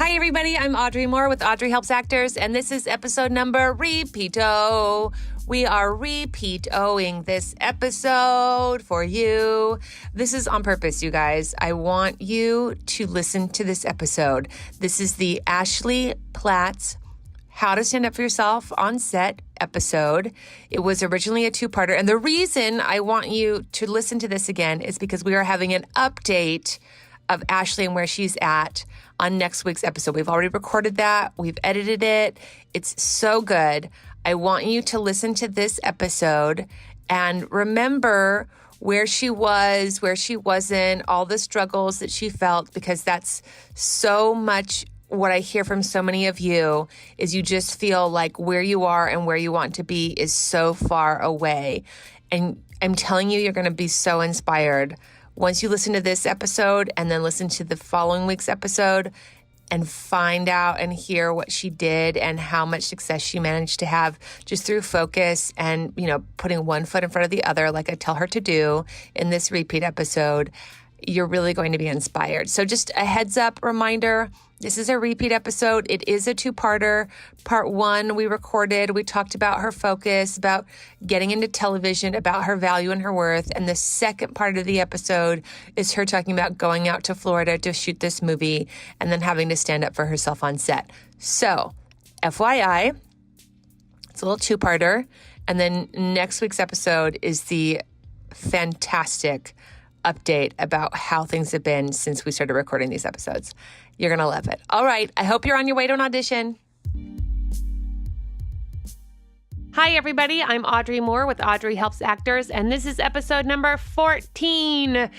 Hi, everybody. I'm Audrey Moore with Audrey Helps Actors, and this is episode number repeat-o. We are repeat-oing this episode for you. This is on purpose, you guys. I want you to listen to this episode. This is the Ashley Platz How to Stand Up for Yourself on Set episode. It was originally a two-parter, and the reason I want you to listen to this again is because we are having an update of Ashley and where she's at on next week's episode. We've already recorded that. We've edited it. It's so good. I want you to listen to this episode and remember where she was, where she wasn't, all the struggles that she felt, because that's so much what I hear from so many of you is you just feel like where you are and where you want to be is so far away. And I'm telling you, you're going to be so inspired once you listen to this episode and then listen to the following week's episode and find out and hear what she did and how much success she managed to have just through focus and, putting one foot in front of the other like I tell her to do in this repeat episode. You're really going to be inspired. So just a heads up reminder, this is a repeat episode. It is a two-parter. Part one, we talked about her focus, about getting into television, about her value and her worth. And the second part of the episode is her talking about going out to Florida to shoot this movie and then having to stand up for herself on set. So, FYI, it's a little two-parter. And then next week's episode is the fantastic update about how things have been since we started recording these episodes. You're going to love it. All right. I hope you're on your way to an audition. Hi, everybody. I'm Audrey Moore with Audrey Helps Actors, and this is episode number 14.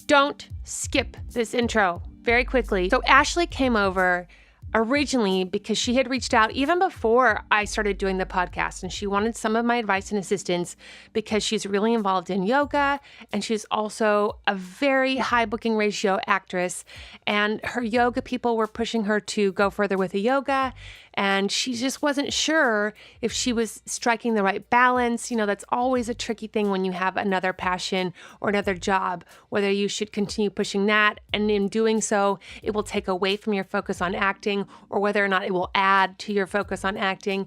Don't skip this intro very quickly. So Ashley came over originally because she had reached out even before I started doing the podcast, and she wanted some of my advice and assistance because she's really involved in yoga and she's also a very high booking ratio actress, and her yoga people were pushing her to go further with the yoga, and she just wasn't sure if she was striking the right balance. That's always a tricky thing when you have another passion or another job, whether you should continue pushing that, and in doing so, it will take away from your focus on acting, or whether or not it will add to your focus on acting.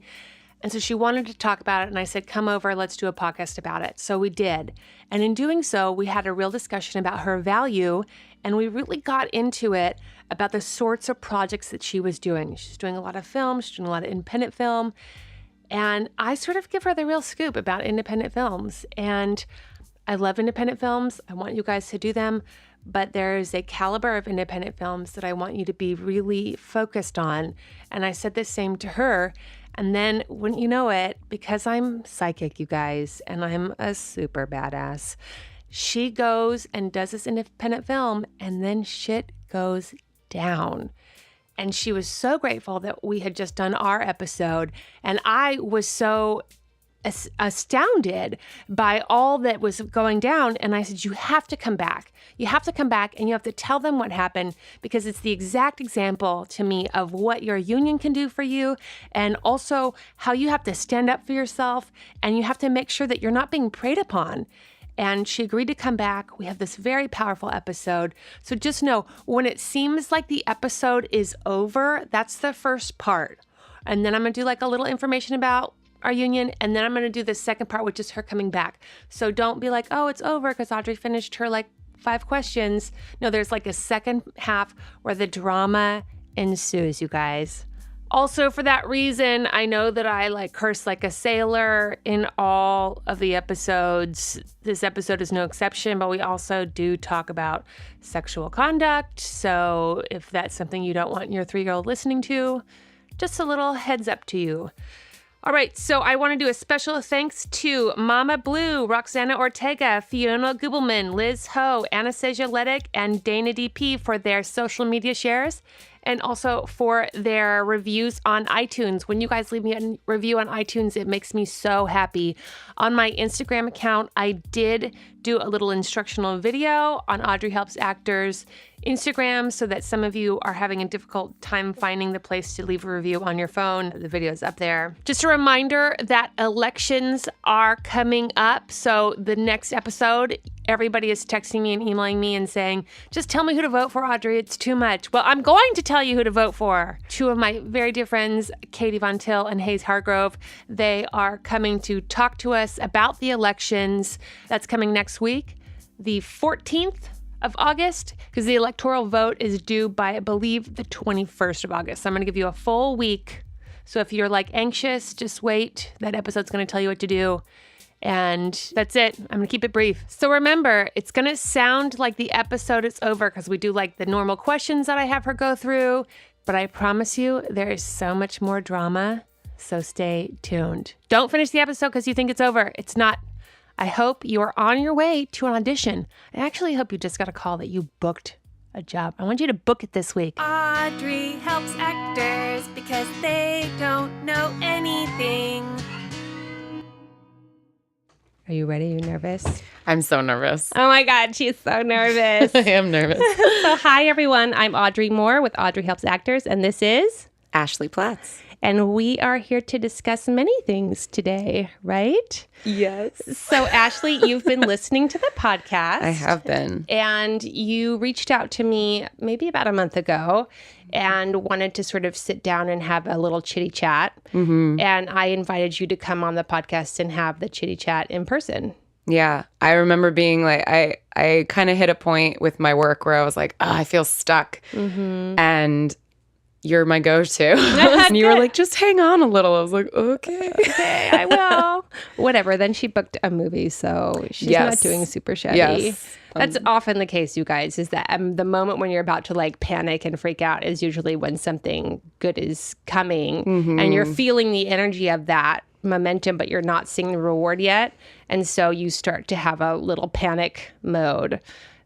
And so she wanted to talk about it, and I said, come over, let's do a podcast about it. So we did. And in doing so, we had a real discussion about her value, and we really got into it about the sorts of projects that she was doing. She's doing a lot of film, she's doing a lot of independent film, and I sort of give her the real scoop about independent films. And I love independent films. I want you guys to do them, but there's a caliber of independent films that I want you to be really focused on. And I said the same to her. And then, wouldn't you know it, because I'm psychic, you guys, and I'm a super badass, she goes and does this independent film, and then shit goes down. And she was so grateful that we had just done our episode. And I was so astounded by all that was going down. And I said, you have to come back. You have to come back and you have to tell them what happened, because it's the exact example to me of what your union can do for you, and also how you have to stand up for yourself and you have to make sure that you're not being preyed upon. And she agreed to come back. We have this very powerful episode. So just know, when it seems like the episode is over, that's the first part. And then I'm going to do like a little information about our union, and then I'm going to do the second part, which is her coming back. So don't be like, oh, it's over because Audrey finished her 5 questions. No, there's a second half where the drama ensues, you guys. Also, for that reason, I know that I curse like a sailor in all of the episodes. This episode is no exception, but we also do talk about sexual conduct. So if that's something you don't want your 3-year-old listening to, just a little heads up to you. All right, so I want to do a special thanks to Mama Blue, Roxana Ortega, Fiona Gubelman, Liz Ho, Anastasia Ledick, and Dana DP for their social media shares, and also for their reviews on iTunes. When you guys leave me a review on iTunes, it makes me so happy. On my Instagram account, I did do a little instructional video on Audrey Helps Actors Instagram, so that some of you are having a difficult time finding the place to leave a review on your phone. The video is up there. Just a reminder that elections are coming up. So the next episode, everybody is texting me and emailing me and saying, just tell me who to vote for, Audrey. It's too much. Well, I'm going to tell tell you who to vote for. Two of my very dear friends, Katie Von Till and Hayes Hargrove, they are coming to talk to us about the elections. That's coming next week, the 14th of August, because the electoral vote is due by, I believe, the 21st of August. So I'm going to give you a full week. So if you're like anxious, just wait. That episode's going to tell you what to do. And that's it. I'm going to keep it brief. So remember, it's going to sound like the episode is over because we do like the normal questions that I have her go through. But I promise you, there is so much more drama. So stay tuned. Don't finish the episode because you think it's over. It's not. I hope you are on your way to an audition. I actually hope you just got a call that you booked a job. I want you to book it this week. Audrey helps actors because they don't know anything. Are you ready? Are you nervous? I'm so nervous. Oh my God, she's so nervous. I am nervous. So hi everyone, I'm Audrey Moore with Audrey Helps Actors, and this is Ashley Platz. And we are here to discuss many things today, right? Yes. So Ashley, you've been listening to the podcast. I have been. And you reached out to me maybe about a month ago and wanted to sort of sit down and have a little chitty chat. Mm-hmm. And I invited you to come on the podcast and have the chitty chat in person. Yeah. I remember being like, I kind of hit a point with my work where I was like, I feel stuck. Mm-hmm. And you're my go-to. And you were like, just hang on a little. I was like, okay. Okay, I will. Whatever. Then she booked a movie, so she's not doing super shabby. Yes. That's often the case, you guys, is that the moment when you're about to like panic and freak out is usually when something good is coming. Mm-hmm. And you're feeling the energy of that momentum, but you're not seeing the reward yet. And so you start to have a little panic mode.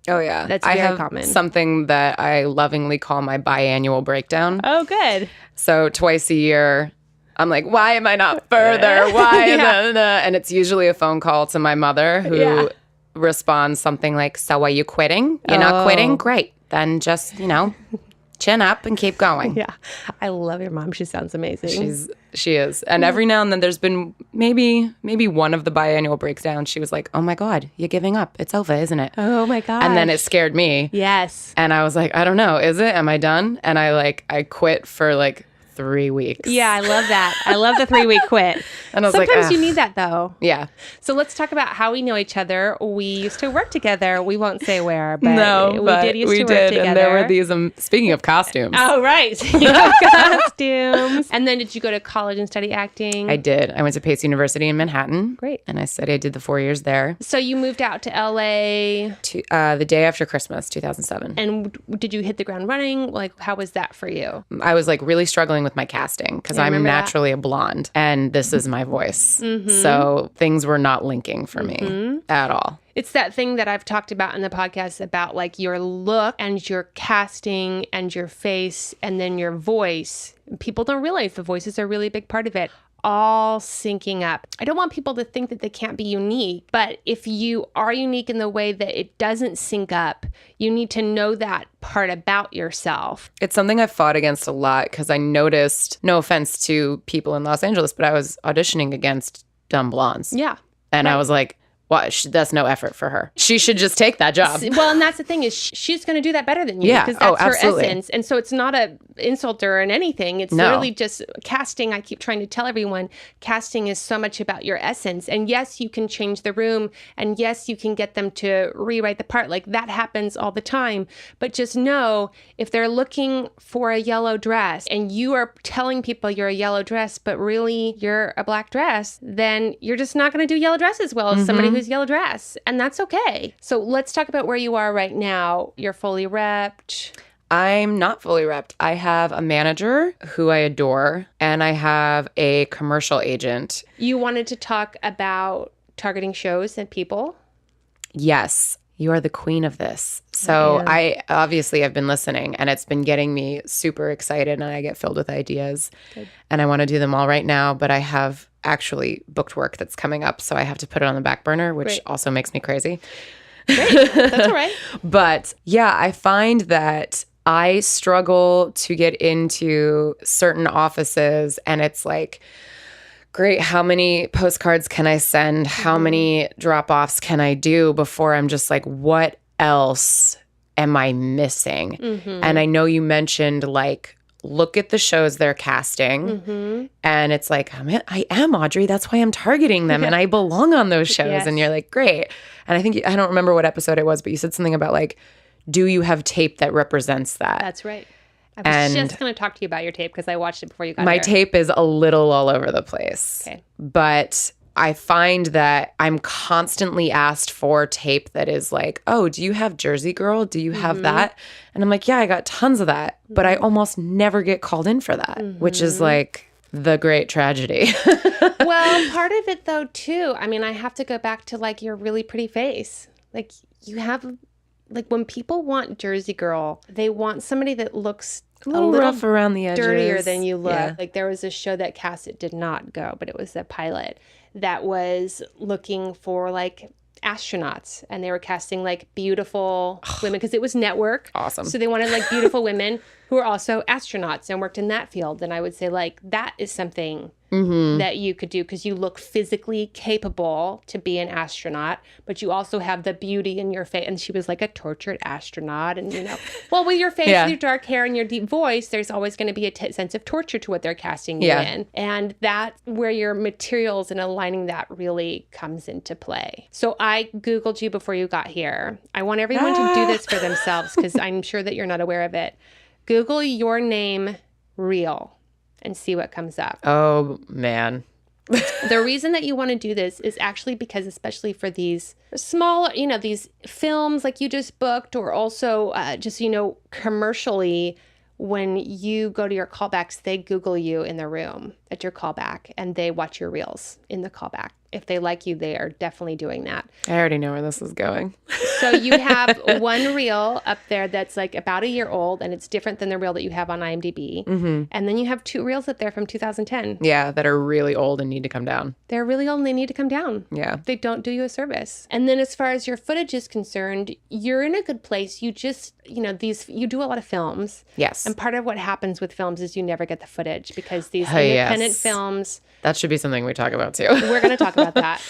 Oh, yeah. That's very I have common. Something that I lovingly call my biannual breakdown. Oh, good. So twice a year, I'm like, why am I not further? Why? Yeah. And it's usually a phone call to my mother who responds something like, so are you quitting? You're not quitting? Great. Then just, chin up and keep going. Yeah. I love your mom. She sounds amazing. She is. And every now and then there's been maybe one of the biannual breakdowns. She was like, oh my God, you're giving up. It's over, isn't it? Oh my God. And then it scared me. Yes. And I was like, I don't know. Is it? Am I done? And I quit for like 3 weeks. Yeah, I love that. I love the 3-week quit. And I was Sometimes like, you need that though. Yeah. So let's talk about how we know each other. We used to work together. We won't say where, but we did used to work together. And there were these, speaking of costumes. Oh, right. Costumes. And then did you go to college and study acting? I did. I went to Pace University in Manhattan. Great. And I did the 4 years there. So you moved out to LA? The day after Christmas, 2007. And did you hit the ground running? Like, how was that for you? I was like really struggling with my casting because I'm naturally a blonde and this is my voice. Mm-hmm. So things were not linking for me at all. It's that thing that I've talked about in the podcast about like your look and your casting and your face and then your voice. People don't realize the voice is a really big part of it. All syncing up. I don't want people to think that they can't be unique, but if you are unique in the way that it doesn't sync up, you need to know that part about yourself. It's something I've fought against a lot because I noticed, no offense to people in Los Angeles, but I was auditioning against dumb blondes. Yeah. And I was like, that's no effort for her. She should just take that job. Well, and that's the thing is she's going to do that better than you because that's her essence. And so it's not a insult or in anything. It's literally just casting. I keep trying to tell everyone casting is so much about your essence. And yes, you can change the room. And yes, you can get them to rewrite the part. Like that happens all the time. But just know if they're looking for a yellow dress and you are telling people you're a yellow dress, but really you're a black dress, then you're just not going to do yellow dress as well as somebody who's yellow dress, and that's okay. So let's talk about where you are right now. You're fully repped. I'm not fully repped. I have a manager who I adore, and I have a commercial agent. You wanted to talk about targeting shows and people? Yes. You are the queen of this. So I obviously have been listening and it's been getting me super excited and I get filled with ideas. Good. And I want to do them all right now, but I have actually booked work that's coming up. So I have to put it on the back burner, which also makes me crazy. Great. That's all right. But yeah, I find that I struggle to get into certain offices and it's like, great, how many postcards can I send? How many drop-offs can I do before I'm just like, what else am I missing? And I know you mentioned like, look at the shows they're casting. And it's like, I am Audrey. That's why I'm targeting them. And I belong on those shows. Yes. And you're like, great. And I think, I don't remember what episode it was, but you said something about like, do you have tape that represents that? That's right. I was just going to talk to you about your tape because I watched it before you got My here. tape is a little all over the place. Okay. But I find that I'm constantly asked for tape that is like, oh, do you have Jersey Girl? Do you have that? And I'm like, yeah, I got tons of that. But I almost never get called in for that, which is like the great tragedy. Well, part of it though, too, I mean, I have to go back to like your really pretty face. Like you have, like when people want Jersey Girl, they want somebody that looks a little rough around the edges. Dirtier than you look. Yeah. Like there was a show that cast, it did not go, but it was a pilot that was looking for like astronauts, and they were casting like beautiful women because it was network. Awesome. So they wanted like beautiful women who were also astronauts and worked in that field. And I would say like that is something that you could do because you look physically capable to be an astronaut, but you also have the beauty in your face. And she was like a tortured astronaut. And, you know, well, with your face, with your dark hair and your deep voice, there's always going to be a sense of torture to what they're casting you in. And that's where your materials and aligning that really comes into play. So I Googled you before you got here. I want everyone to do this for themselves because I'm sure that you're not aware of it. Google your name real and see what comes up. Oh, man. The reason that you want to do this is actually because, especially for these small, you know, these films like you just booked, or also just, you know, commercially, when you go to your callbacks, they Google you in the room at your callback and they watch your reels in the callback. If they like you, they are definitely doing that. I already know where this is going. So you have one reel up there that's like about a year old, and it's different than the reel that you have on IMDb. And then you have 2 reels up there from 2010. Yeah, that are really old and need to come down. They're really old and they need to come down. Yeah. They don't do you a service. And then as far as your footage is concerned, you're in a good place. You just, you know, you do a lot of films. Yes. And part of what happens with films is you never get the footage because these independent films. That should be something we talk about too. We're going to talk about that.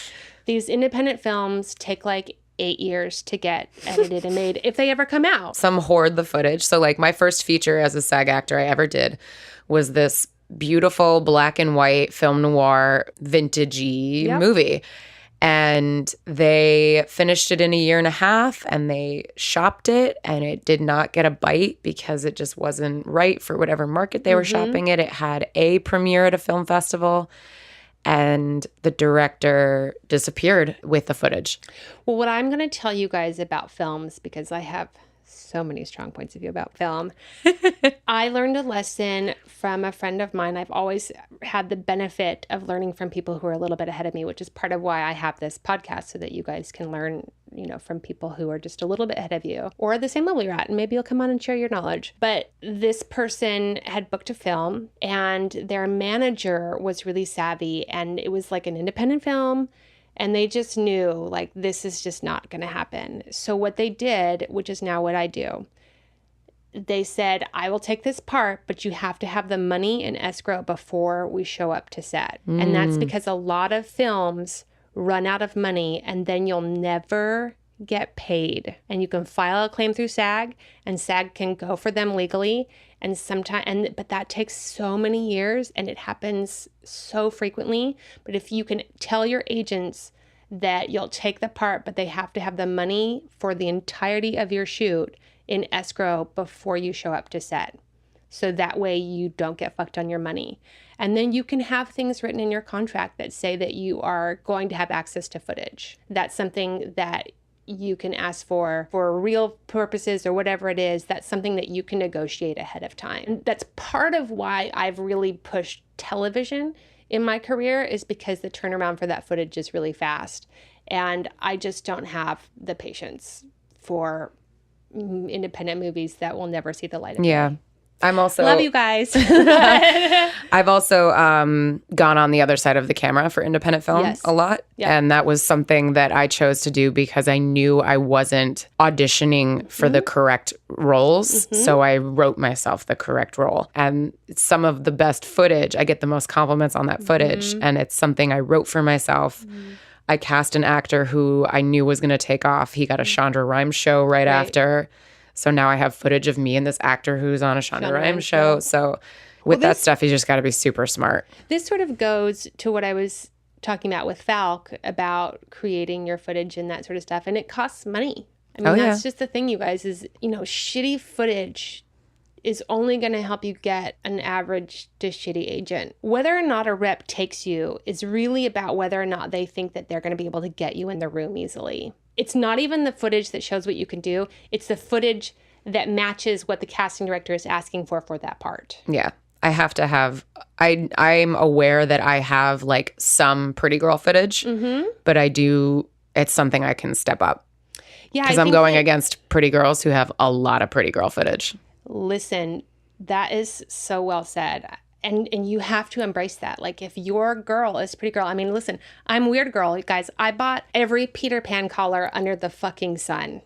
These independent films take like 8 years to get edited and made if they ever come out. Some hoard the footage. So like my first feature as a SAG actor I ever did was this beautiful black and white film noir vintagey movie. And they finished it in 1.5 years and they shopped it, and it did not get a bite because it just wasn't right for whatever market they were shopping it. It had a premiere at a film festival, and the director disappeared with the footage. Well, what I'm going to tell you guys about films, because I have so many strong points of view about film. I learned a lesson from a friend of mine. I've always had the benefit of learning from people who are a little bit ahead of me, which is part of why I have this podcast, so that you guys can learn, you know, from people who are just a little bit ahead of you or the same level you're at, and maybe you'll come on and share your knowledge. But this person had booked a film, and their manager was really savvy, and it was like an independent film. And they just knew, like, this is just not going to happen. So what they did, which is now what I do, they said, I will take this part, but you have to have the money in escrow before we show up to set. And that's because a lot of films run out of money, and then you'll never get paid. And you can file a claim through SAG, and SAG can go for them legally. And but that takes so many years, and it happens so frequently. But if you can tell your agents that you'll take the part, but they have to have the money for the entirety of your shoot in escrow before you show up to set. So that way you don't get fucked on your money. And then you can have things written in your contract that say that you are going to have access to footage. That's something that you can ask for real purposes or whatever it is. That's something that you can negotiate ahead of time. And that's part of why I've really pushed television in my career, is because the turnaround for that footage is really fast. And I just don't have the patience for independent movies that will never see the light of day. I'm also love you guys. I've also gone on the other side of the camera for independent film a lot. And that was something that I chose to do because I knew I wasn't auditioning for the correct roles. So I wrote myself the correct role. And some of the best footage, I get the most compliments on that footage. And it's something I wrote for myself. I cast an actor who I knew was going to take off. He got a Shonda Rhimes show right after. So now I have footage of me and this actor who's on a Shonda Rhimes show. So with that stuff, you just got to be super smart. This sort of goes to what I was talking about with Falk about creating your footage and that sort of stuff. And it costs money. I mean, that's just the thing, you guys, is, shitty footage is only going to help you get an average to shitty agent. Whether or not a rep takes you is really about whether or not they think that they're going to be able to get you in the room easily. It's not even the footage that shows what you can do. It's the footage that matches what the casting director is asking for that part. Yeah. I have to have, I'm aware that I have like some pretty girl footage, but it's something I can step up. Yeah. Because I'm going against pretty girls who have a lot of pretty girl footage. Listen, that is so well said. And you have to embrace that. Like, if your girl is pretty girl, I mean, listen, I'm weird girl, you guys. I bought every Peter Pan collar under the fucking sun.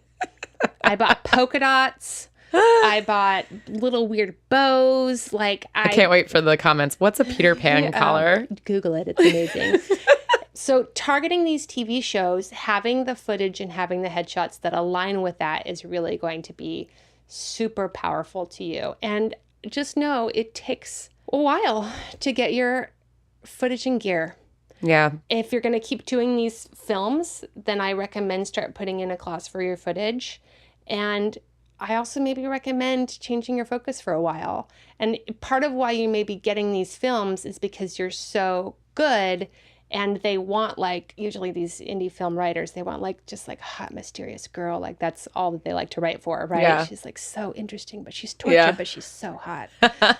I bought polka dots. I bought little weird bows. Like, I can't wait for the comments. What's a Peter Pan collar? Google it. It's amazing. So targeting these TV shows, having the footage and having the headshots that align with that is really going to be super powerful to you. And just know it takes a while to get your footage and gear. Yeah. If you're going to keep doing these films, then I recommend start putting in a class for your footage. And I also maybe recommend changing your focus for a while. And part of why you may be getting these films is because you're so good. And they want, like, usually these indie film writers, they want, like, just, like, hot, mysterious girl. Like, that's all that they like to write for, right? Yeah. She's, like, so interesting, but she's tortured, but she's so hot.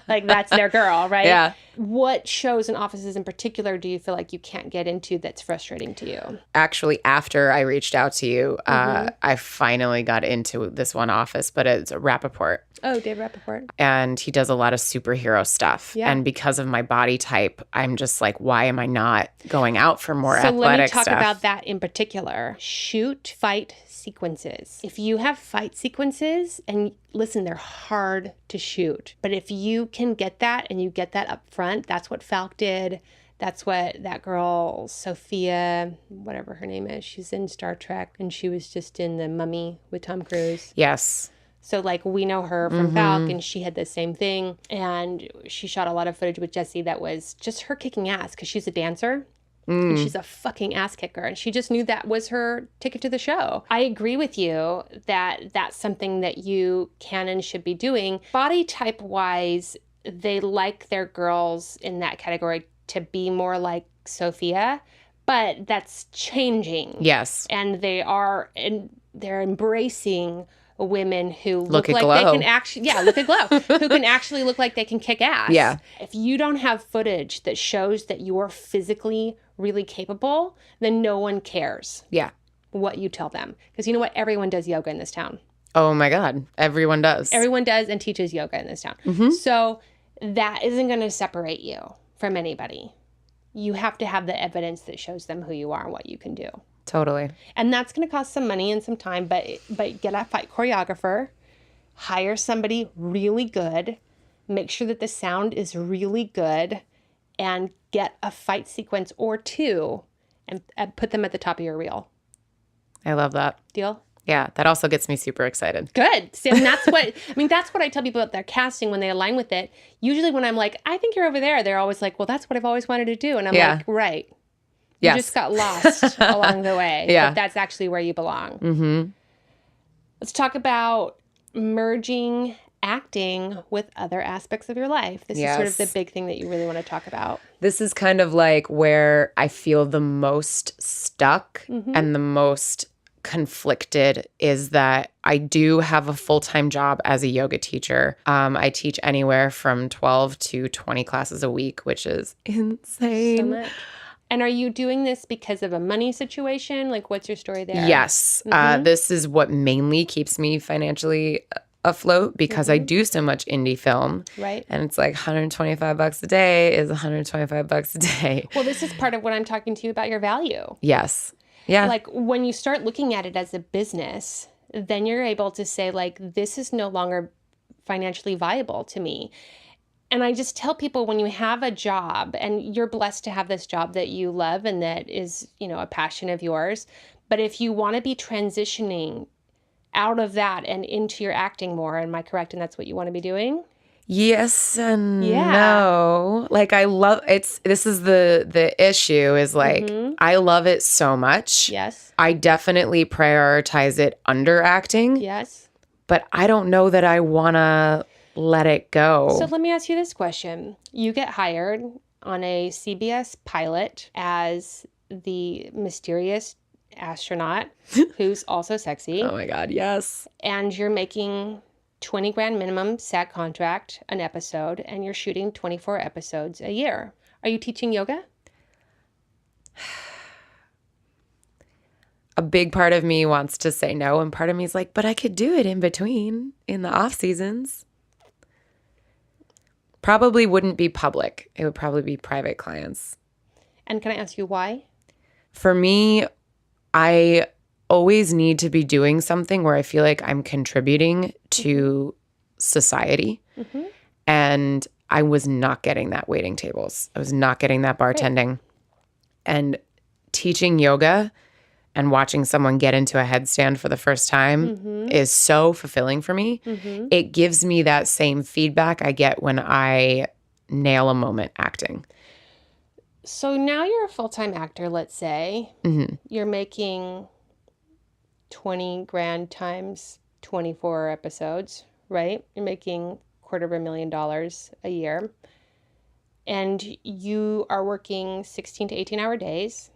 Like, that's their girl, right? Yeah. What shows and offices in particular do you feel like you can't get into that's frustrating to you? Actually, after I reached out to you, I finally got into this one office, but it's Rappaport. Oh, Dave Rappaport. And he does a lot of superhero stuff. Yeah. And because of my body type, I'm just like, why am I not going out for more athletic stuff? So let me talk about that in particular. Shoot fight sequences. If you have fight sequences, and listen, they're hard to shoot. But if you can get that and you get that up front, that's what Falk did. That's what that girl, Sophia, whatever her name is, she's in Star Trek, and she was just in The Mummy with Tom Cruise. Yes. So, like, we know her from Falk, and she had the same thing. And she shot a lot of footage with Jesse that was just her kicking ass because she's a dancer. And she's a fucking ass kicker. And she just knew that was her ticket to the show. I agree with you that that's something that you can and should be doing. Body type wise, they like their girls in that category to be more like Sophia. But that's changing. Yes. And they're embracing women who look like glow. They can actually, look at glow, who can actually look like they can kick ass. Yeah. If you don't have footage that shows that you're physically really capable, then no one cares. Yeah. What you tell them. Because you know what? Everyone does yoga in this town. Oh my God. Everyone does. Everyone does and teaches yoga in this town. Mm-hmm. So that isn't going to separate you from anybody. You have to have the evidence that shows them who you are and what you can do. Totally. And that's going to cost some money and some time, but get a fight choreographer, hire somebody really good, make sure that the sound is really good, and get a fight sequence or two and put them at the top of your reel. I love that. Deal? Yeah, that also gets me super excited. Good. See, and that's what, that's what I tell people about their casting when they align with it. Usually when I'm like, I think you're over there, they're always like, well, that's what I've always wanted to do. And I'm like, right. You just got lost along the way. Yeah. But that's actually where you belong. Mm-hmm. Let's talk about merging acting with other aspects of your life. This is sort of the big thing that you really want to talk about. This is kind of like where I feel the most stuck and the most conflicted is that I do have a full-time job as a yoga teacher. I teach anywhere from 12 to 20 classes a week, which is insane. So much. And are you doing this because of a money situation? Like, what's your story there? Yes. This is what mainly keeps me financially afloat because I do so much indie film. Right. And it's like $125 a day is $125 a day. Well, this is part of what I'm talking to you about, your value. Yes. Yeah. Like, when you start looking at it as a business, then you're able to say, like, this is no longer financially viable to me. And I just tell people, when you have a job, and you're blessed to have this job that you love and that is, a passion of yours, but if you want to be transitioning out of that and into your acting more. Am I correct? And that's what you want to be doing? Yes and no. Like I love this is the issue is like I love it so much. Yes. I definitely prioritize it under acting. Yes. But I don't know that I want to let it go. So let me ask you this question. You get hired on a CBS pilot as the mysterious astronaut who's also sexy. Oh my God, yes. And you're making $20,000 minimum SAG contract an episode, and you're shooting 24 episodes a year. Are you teaching yoga? A big part of me wants to say no, and part of me is like, but I could do it in between, in the off seasons. Probably wouldn't be public. It would probably be private clients. And can I ask you why? For me, I always need to be doing something where I feel like I'm contributing to society. And I was not getting that waiting tables. I was not getting that bartending. Right. And teaching yoga and watching someone get into a headstand for the first time is so fulfilling for me. It gives me that same feedback I get when I nail a moment acting. So now you're a full-time actor, let's say. You're making $20,000 times 24 episodes, right? You're making $250,000 a year. And you are working 16 to 18-hour days.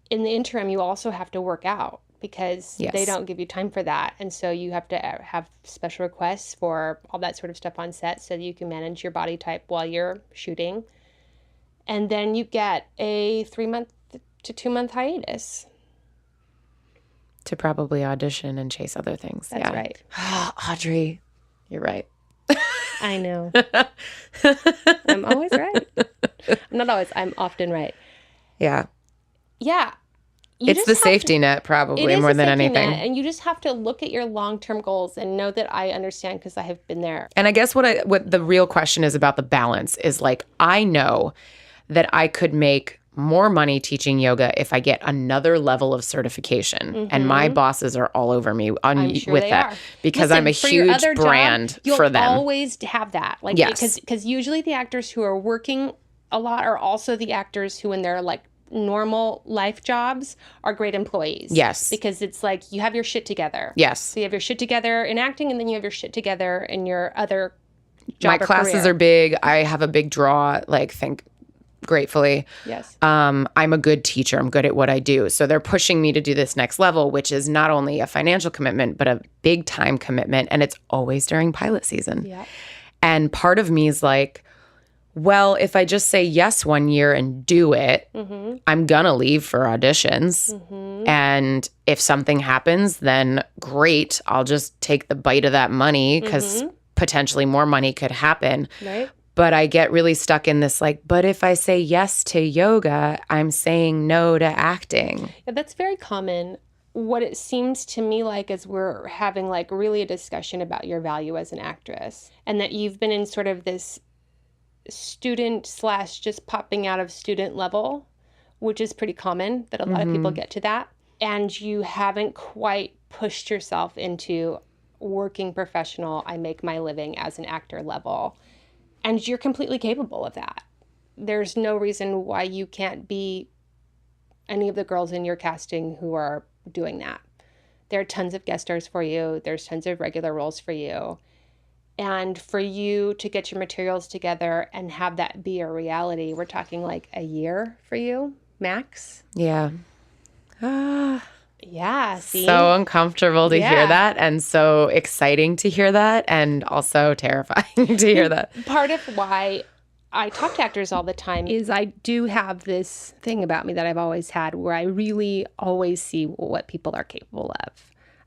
In the interim, you also have to work out because they don't give you time for that. And so you have to have special requests for all that sort of stuff on set so that you can manage your body type while you're shooting. And then you get a 3-month to 2-month hiatus. To probably audition and chase other things. That's right. Audrey, you're right. I know. I'm always right. I'm not always. I'm often right. Yeah. Yeah. It's the safety net probably more than anything. And you just have to look at your long-term goals and know that I understand because I have been there. And I guess what the real question is about the balance is like, I know that I could make more money teaching yoga if I get another level of certification. And my bosses are all over me with that because I'm a huge brand for them. You'll always have that. Like, because usually the actors who are working a lot are also the actors who in their like normal life jobs are great employees. Yes. Because it's like you have your shit together. Yes. So you have your shit together in acting and then you have your shit together in your other job My classes career. are big. I have a big draw, gratefully. Yes. I'm a good teacher. I'm good at what I do. So they're pushing me to do this next level, which is not only a financial commitment, but a big time commitment. And it's always during pilot season. Yeah. And part of me is like, well, if I just say yes one year and do it, I'm going to leave for auditions. And if something happens, then great. I'll just take the bite of that money because potentially more money could happen. Right. But I get really stuck in this like, but if I say yes to yoga, I'm saying no to acting. Yeah, that's very common. What it seems to me like is we're having like really a discussion about your value as an actress and that you've been in sort of this student / just popping out of student level, which is pretty common that a lot of people get to that. And you haven't quite pushed yourself into working professional, I make my living as an actor level. And you're completely capable of that. There's no reason why you can't be any of the girls in your casting who are doing that. There are tons of guest stars for you. There's tons of regular roles for you. And for you to get your materials together and have that be a reality, we're talking like a year for you, max. Yeah. Yeah. See? So uncomfortable to hear that and so exciting to hear that and also terrifying to hear that. Part of why I talk to actors all the time is I do have this thing about me that I've always had where I really always see what people are capable of.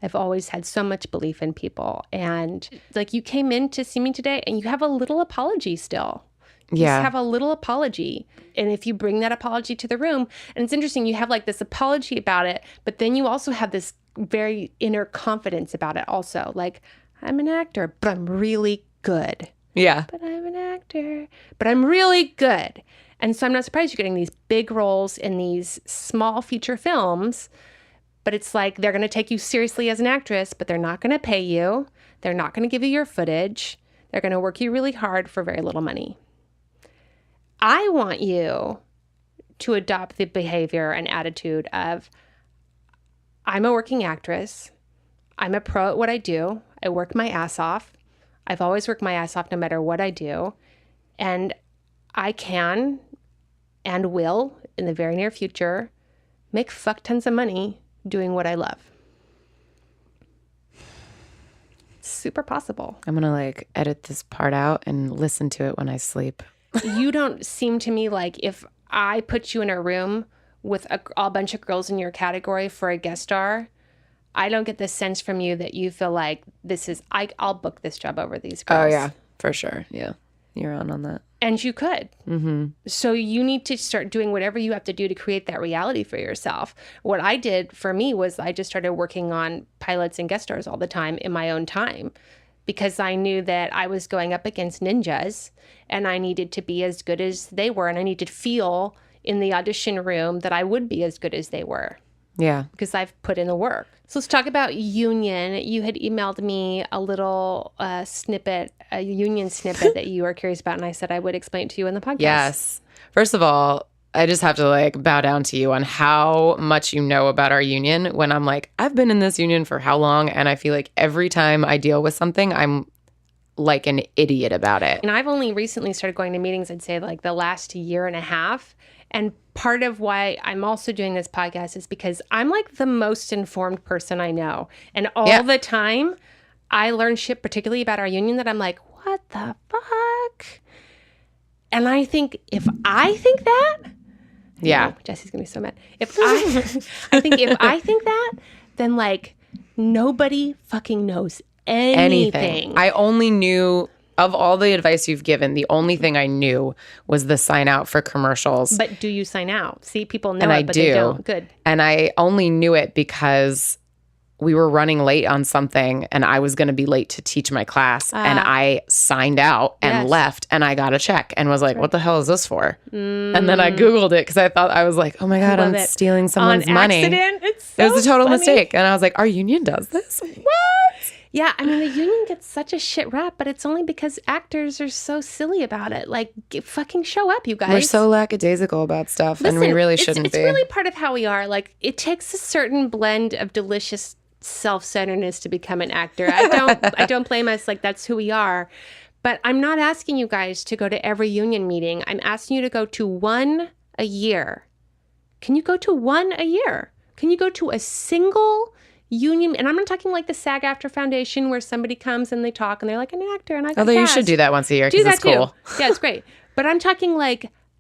I've always had so much belief in people. And like you came in to see me today and you have a little apology still. You just have a little apology. And if you bring that apology to the room, and it's interesting, you have like this apology about it, but then you also have this very inner confidence about it also. Like, I'm an actor, but I'm really good. Yeah. But I'm an actor, but I'm really good. And so I'm not surprised you're getting these big roles in these small feature films, But it's like they're going to take you seriously as an actress, but they're not going to pay you. They're not going to give you your footage. They're going to work you really hard for very little money. I want you to adopt the behavior and attitude of, I'm a working actress. I'm a pro at what I do. I work my ass off. I've always worked my ass off no matter what I do. And I can and will, in the very near future, make fuck tons of money doing what I love. It's super possible. I'm going to edit this part out and listen to it when I sleep. You don't seem to me like if I put you in a room with a bunch of girls in your category for a guest star, I don't get the sense from you that you feel like I'll book this job over these girls. Oh, yeah, for sure. Yeah, you're on that. And you could. Mm-hmm. So you need to start doing whatever you have to do to create that reality for yourself. What I did for me was I just started working on pilots and guest stars all the time in my own time, because I knew that I was going up against ninjas and I needed to be as good as they were. And I needed to feel in the audition room that I would be as good as they were. Yeah. Because I've put in the work. So let's talk about union. You had emailed me a little snippet, a union snippet that you were curious about. And I said I would explain it to you in the podcast. Yes. First of all, I just have to bow down to you on how much you know about our union when I'm I've been in this union for how long? And I feel like every time I deal with something, I'm like an idiot about it. And I've only recently started going to meetings, I'd say the last year and a half. And part of why I'm also doing this podcast is because I'm the most informed person I know. And all the time I learn shit, particularly about our union, that I'm like, what the fuck? And I think if I think that, Jesse's gonna be so mad. I think if I think that, then nobody fucking knows anything. I only knew, of all the advice you've given, the only thing I knew was the sign out for commercials. But do you sign out? See, people know and it, but they don't. Good. And I only knew it because we were running late on something and I was going to be late to teach my class. And I signed out and left and I got a check and was like, what the hell is this for? And then I Googled it because I thought, I was like, oh my God, I'm stealing someone's money. Accident? It was a total mistake. And I was like, our union does this? What? Yeah, I mean, the union gets such a shit rap, but it's only because actors are so silly about it. Fucking show up, you guys. We're so lackadaisical about stuff, and we really shouldn't be. It's really part of how we are. It takes a certain blend of delicious self-centeredness to become an actor. I don't blame us. That's who we are. But I'm not asking you guys to go to every union meeting. I'm asking you to go to one a year. Can you go to one a year? Can you go to a single union? And I'm not talking the SAG-AFTRA Foundation where somebody comes and they talk and they're like, I'm an actor and I got Although cast. You should do that once a year because it's cool. Yeah, it's great. But I'm talking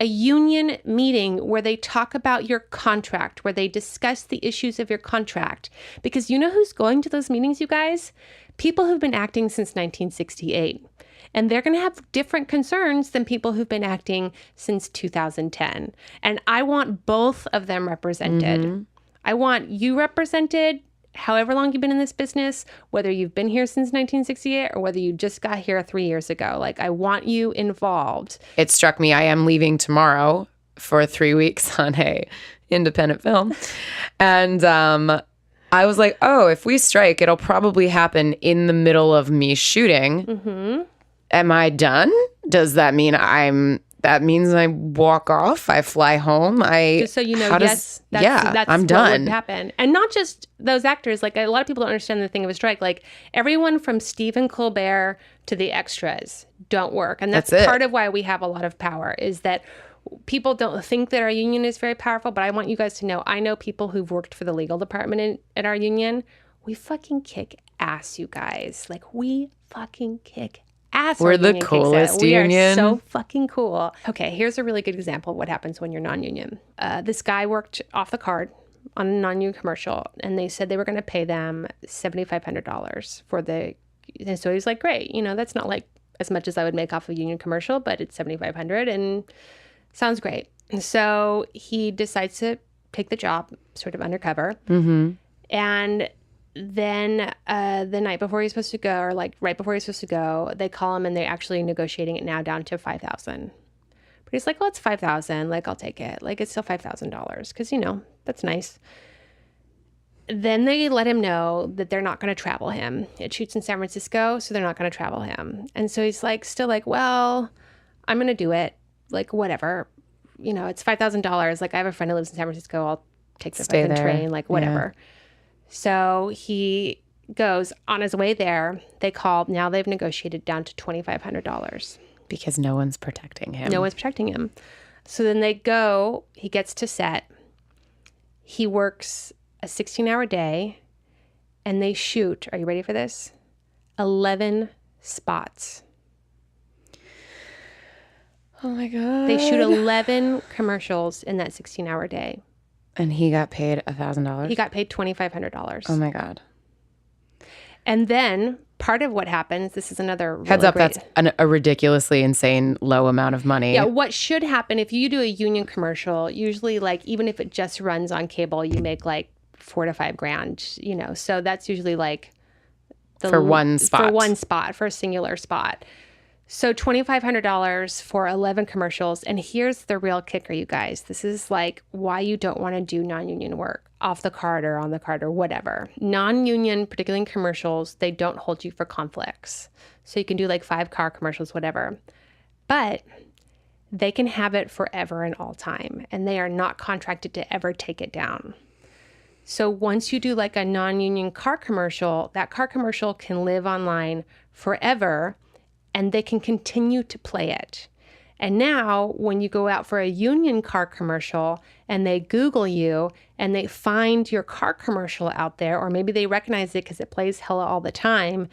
a union meeting where they talk about your contract, where they discuss the issues of your contract. Because you know who's going to those meetings, you guys? People who've been acting since 1968. And they're going to have different concerns than people who've been acting since 2010. And I want both of them represented. Mm-hmm. I want you represented however long you've been in this business, whether you've been here since 1968 or whether you just got here 3 years ago. I want you involved. It struck me, I am leaving tomorrow for 3 weeks on a independent film. And I was like, oh, if we strike, it'll probably happen in the middle of me shooting. Mm-hmm. Am I done? Does that mean that means I walk off, I fly home, just so you know, that's I'm done. What would happen. And not just those actors, a lot of people don't understand the thing of a strike. Everyone from Stephen Colbert to the extras don't work. And that's part of why we have a lot of power, is that people don't think that our union is very powerful, but I want you guys to know, I know people who've worked for the legal department at our union. We fucking kick ass, you guys. We fucking kick ass. We're the coolest union. We are so fucking cool. Okay, here's a really good example of what happens when you're non-union. This guy worked off the card on a non-union commercial, and they said they were going to pay them $7,500 for the. And so he's like, great, that's not as much as I would make off a union commercial, but it's $7,500 and sounds great. And so he decides to take the job, sort of undercover, and then the night before he's supposed to go, or right before he's supposed to go, they call him and they're actually negotiating it now down to $5,000. But he's like, well, it's $5,000. I'll take it. It's still $5,000 because, that's nice. then they let him know that they're not going to travel him. It shoots in San Francisco, so they're not going to travel him. And so he's like, still like, well, I'm going to do it. Like, whatever. You know, it's $5,000. Like, I have a friend who lives in San Francisco. I'll take the fucking train, like, whatever. Yeah. So he goes on his way there. They called. Now they've negotiated down to $2,500. Because no one's protecting him. No one's protecting him. So then they go. He gets to set. He works a 16-hour day, and they shoot, are you ready for this? 11 spots. Oh my God. They shoot 11 commercials in that 16-hour day. And he got paid $1,000? He got paid $2,500. Oh my God. And then part of what happens, this is another really heads up, that's a ridiculously insane low amount of money. Yeah, what should happen if you do a union commercial, usually like even if it just runs on cable, you make like $4,000 to $5,000, you know. So that's usually like for one spot, for a singular spot. So $2,500 for 11 commercials. And here's the real kicker, you guys. This is like why you don't want to do non-union work off the card or on the card or whatever. Non-union, particularly in commercials, they don't hold you for conflicts. So you can do like 5 car commercials, whatever. But they can have it forever and all time. And they are not contracted to ever take it down. So once you do like a non-union car commercial, that car commercial can live online forever and they can continue to play it. And now when you go out for a union car commercial and they Google you and they find your car commercial out there, or maybe they recognize it because it plays hella all the time,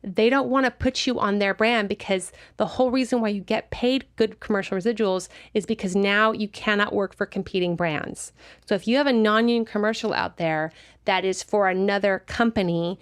they don't want to put you on their brand because the whole reason why you get paid good commercial residuals is because now you cannot work for competing brands. So if you have a non-union commercial out there that is for another company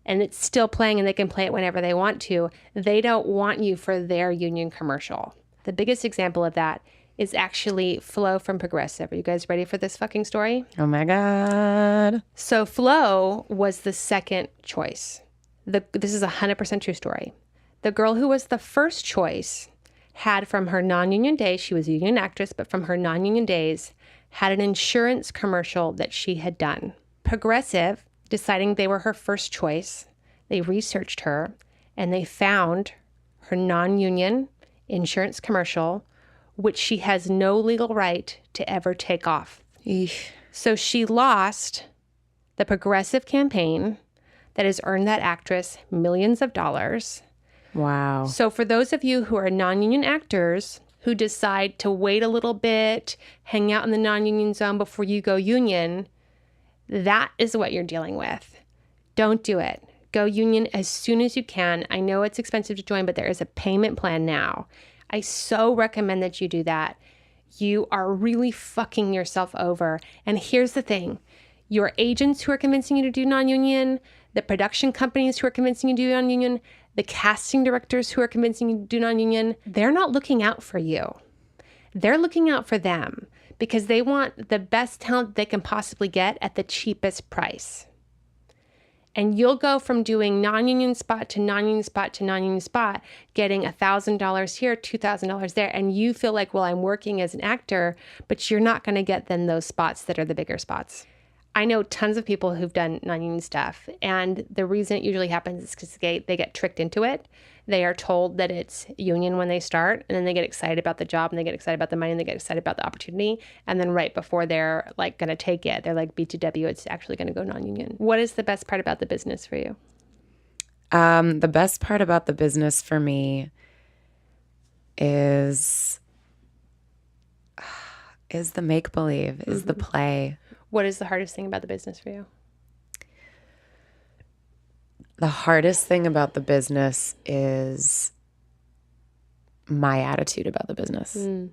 and it's still playing and they can play it whenever they want to, they don't want you for their union commercial. The biggest example of that is actually Flo from Progressive. Are you guys ready for this fucking story? Oh my God. So Flo was the second choice. This is a 100% true story. The girl who was the first choice had from her non-union days, she was a union actress, but from her non-union days, had an insurance commercial that she had done. Progressive, deciding they were her first choice, they researched her and they found her non-union insurance commercial, which she has no legal right to ever take off. Eesh. So she lost the Progressive campaign that has earned that actress millions of dollars. Wow. So for those of you who are non-union actors who decide to wait a little bit, hang out in the non-union zone before you go union, that is what you're dealing with. Don't do it. Go union as soon as you can. I know it's expensive to join, but there is a payment plan now. I so recommend that you do that. You are really fucking yourself over. And here's the thing. Your agents who are convincing you to do non-union, the production companies who are convincing you to do non-union, the casting directors who are convincing you to do non-union, they're not looking out for you. They're looking out for them because they want the best talent they can possibly get at the cheapest price. And you'll go from doing non-union spot to non-union spot to non-union spot, getting $1,000 here, $2,000 there, and you feel like, well, I'm working as an actor, but you're not going to get then those spots that are the bigger spots. I know tons of people who've done non-union stuff, and the reason it usually happens is because they get tricked into it. They are told that it's union when they start, and then they get excited about the job, and they get excited about the money, and they get excited about the opportunity, and then right before they're like going to take it, they're like, B2W, it's actually going to go non-union. What is the best part about the business for you? The best part about the business for me is the make-believe, is the play. What is the hardest thing about the business for you? The hardest thing about the business is my attitude about the business. The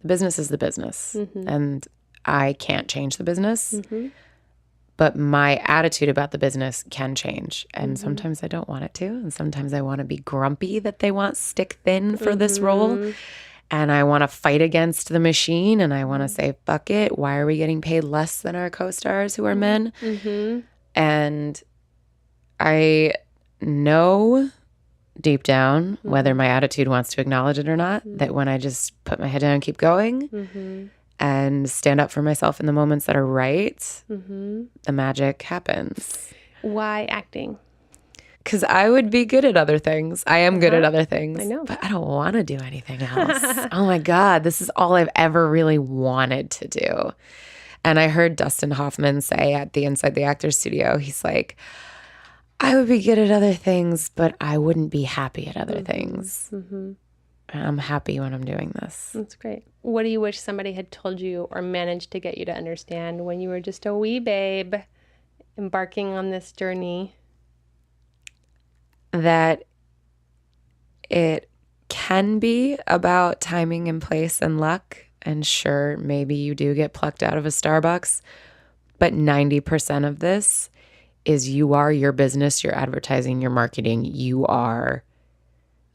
business is the business, and I can't change the business, but my attitude about the business can change. And sometimes I don't want it to, and sometimes I want to be grumpy that they want stick thin for this role. And I want to fight against the machine, and I want to say, fuck it. Why are we getting paid less than our co-stars who are men? And I know deep down, whether my attitude wants to acknowledge it or not, that when I just put my head down and keep going, and stand up for myself in the moments that are right, the magic happens. Why acting? Because I would be good at other things. I am good at other things. I know. But I don't want to do anything else. Oh my God, this is all I've ever really wanted to do. And I heard Dustin Hoffman say at the Inside the Actors Studio, he's like, I would be good at other things, but I wouldn't be happy at other things. I'm happy when I'm doing this. That's great. What do you wish somebody had told you or managed to get you to understand when you were just a wee babe embarking on this journey? That it can be about timing and place and luck. And sure, maybe you do get plucked out of a Starbucks, but 90% of this is you are your business, your advertising, your marketing. You are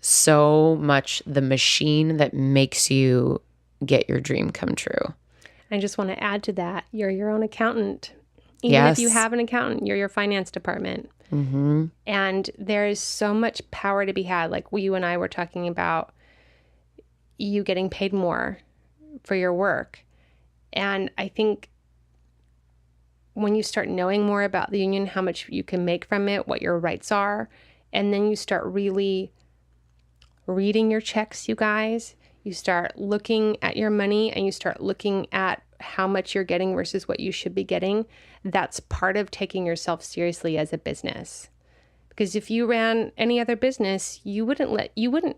so much the machine that makes you get your dream come true. I just want to add to that, you're your own accountant. Even if you have an accountant, you're your finance department. And there is so much power to be had. Like you and I were talking about you getting paid more for your work. And I think when you start knowing more about the union, how much you can make from it, what your rights are, and then you start really reading your checks, you guys, you start looking at your money and you start looking at how much you're getting versus what you should be getting. That's part of taking yourself seriously as a business. Because if you ran any other business, you wouldn't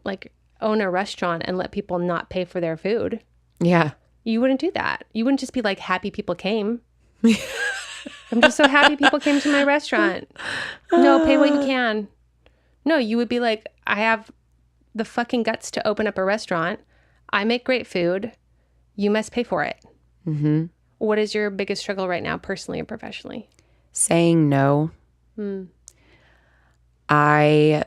like own a restaurant and let people not pay for their food. Yeah. You wouldn't do that. You wouldn't just be like, happy people came. I'm just so happy people came to my restaurant. No, pay what you can. No, you would be like, I have the fucking guts to open up a restaurant. I make great food. You must pay for it. What is your biggest struggle right now, personally and professionally? Saying no. I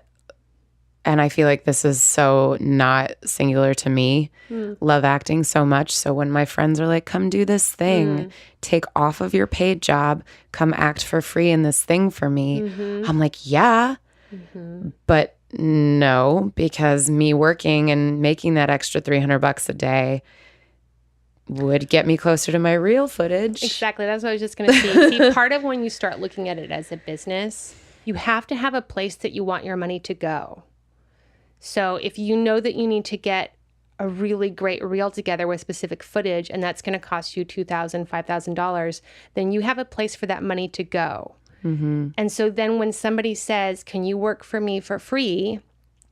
feel like this is so not singular to me. Love acting so much. So when my friends are like, come do this thing, take off of your paid job, come act for free in this thing for me. I'm like, yeah, but no, because me working and making that extra $300 a day would get me closer to my real footage. Exactly. That's what I was just going to say. See, part of when you start looking at it as a business, you have to have a place that you want your money to go. So if you know that you need to get a really great reel together with specific footage, and that's going to cost you $2,000, $5,000, then you have a place for that money to go. And so then when somebody says, can you work for me for free?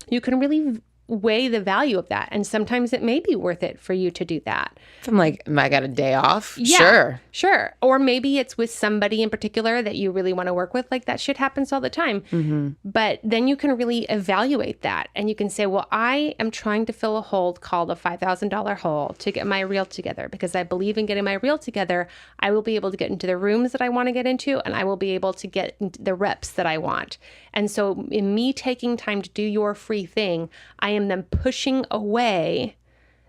You can really weigh the value of that. And sometimes it may be worth it for you to do that. If I'm like, I got a day off? Yeah, sure. Or maybe it's with somebody in particular that you really want to work with. Like that shit happens all the time. But then you can really evaluate that. And you can say, well, I am trying to fill a hole called a $5,000 hole to get my reel together, because I believe in getting my reel together. I will be able to get into the rooms that I want to get into, and I will be able to get into the reps that I want. And so in me taking time to do your free thing, I am then pushing away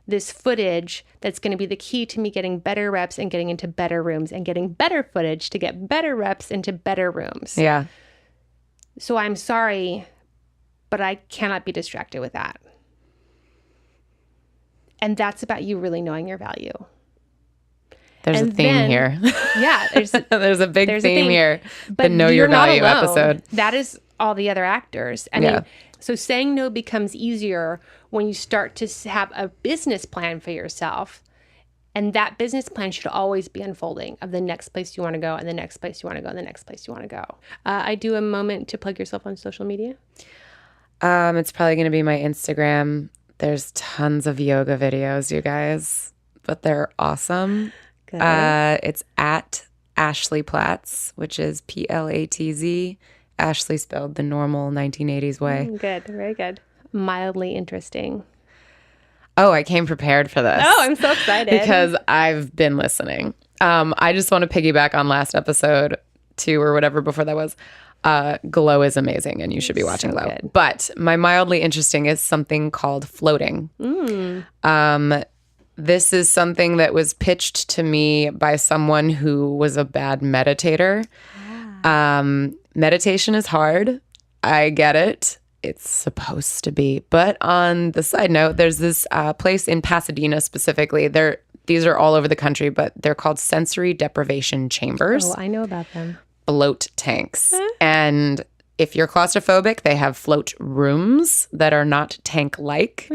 this footage that's going to be the key to me getting better reps and getting into better rooms and getting better footage to get better reps into better rooms. Yeah. So I'm sorry, but I cannot be distracted with that. And that's about you really knowing your value. There's a theme here. Yeah. There's a big theme here. But the Know Your Value episode. That is all the other actors. I mean, so saying no becomes easier when you start to have a business plan for yourself. And that business plan should always be unfolding of the next place you want to go and the next place you want to go and the next place you want to go. I do a moment to plug yourself on social media. It's probably going to be my Instagram. There's tons of yoga videos, you guys, but they're awesome. Good. It's at Ashley Platz, which is Platz. Ashley spelled the normal 1980s way. Good. Very good. Mildly interesting. Oh, I came prepared for this. Oh, I'm so excited. Because I've been listening. I just want to piggyback on last episode 2 or whatever before that was. Glow is amazing and you should be watching Glow. Good. But my mildly interesting is something called floating. This is something that was pitched to me by someone who was a bad meditator. Meditation is hard. I get it. It's supposed to be. But on the side note, there's this place in Pasadena specifically. These are all over the country, but they're called sensory deprivation chambers. Oh, I know about them. Float tanks. And if you're claustrophobic, they have float rooms that are not tank-like.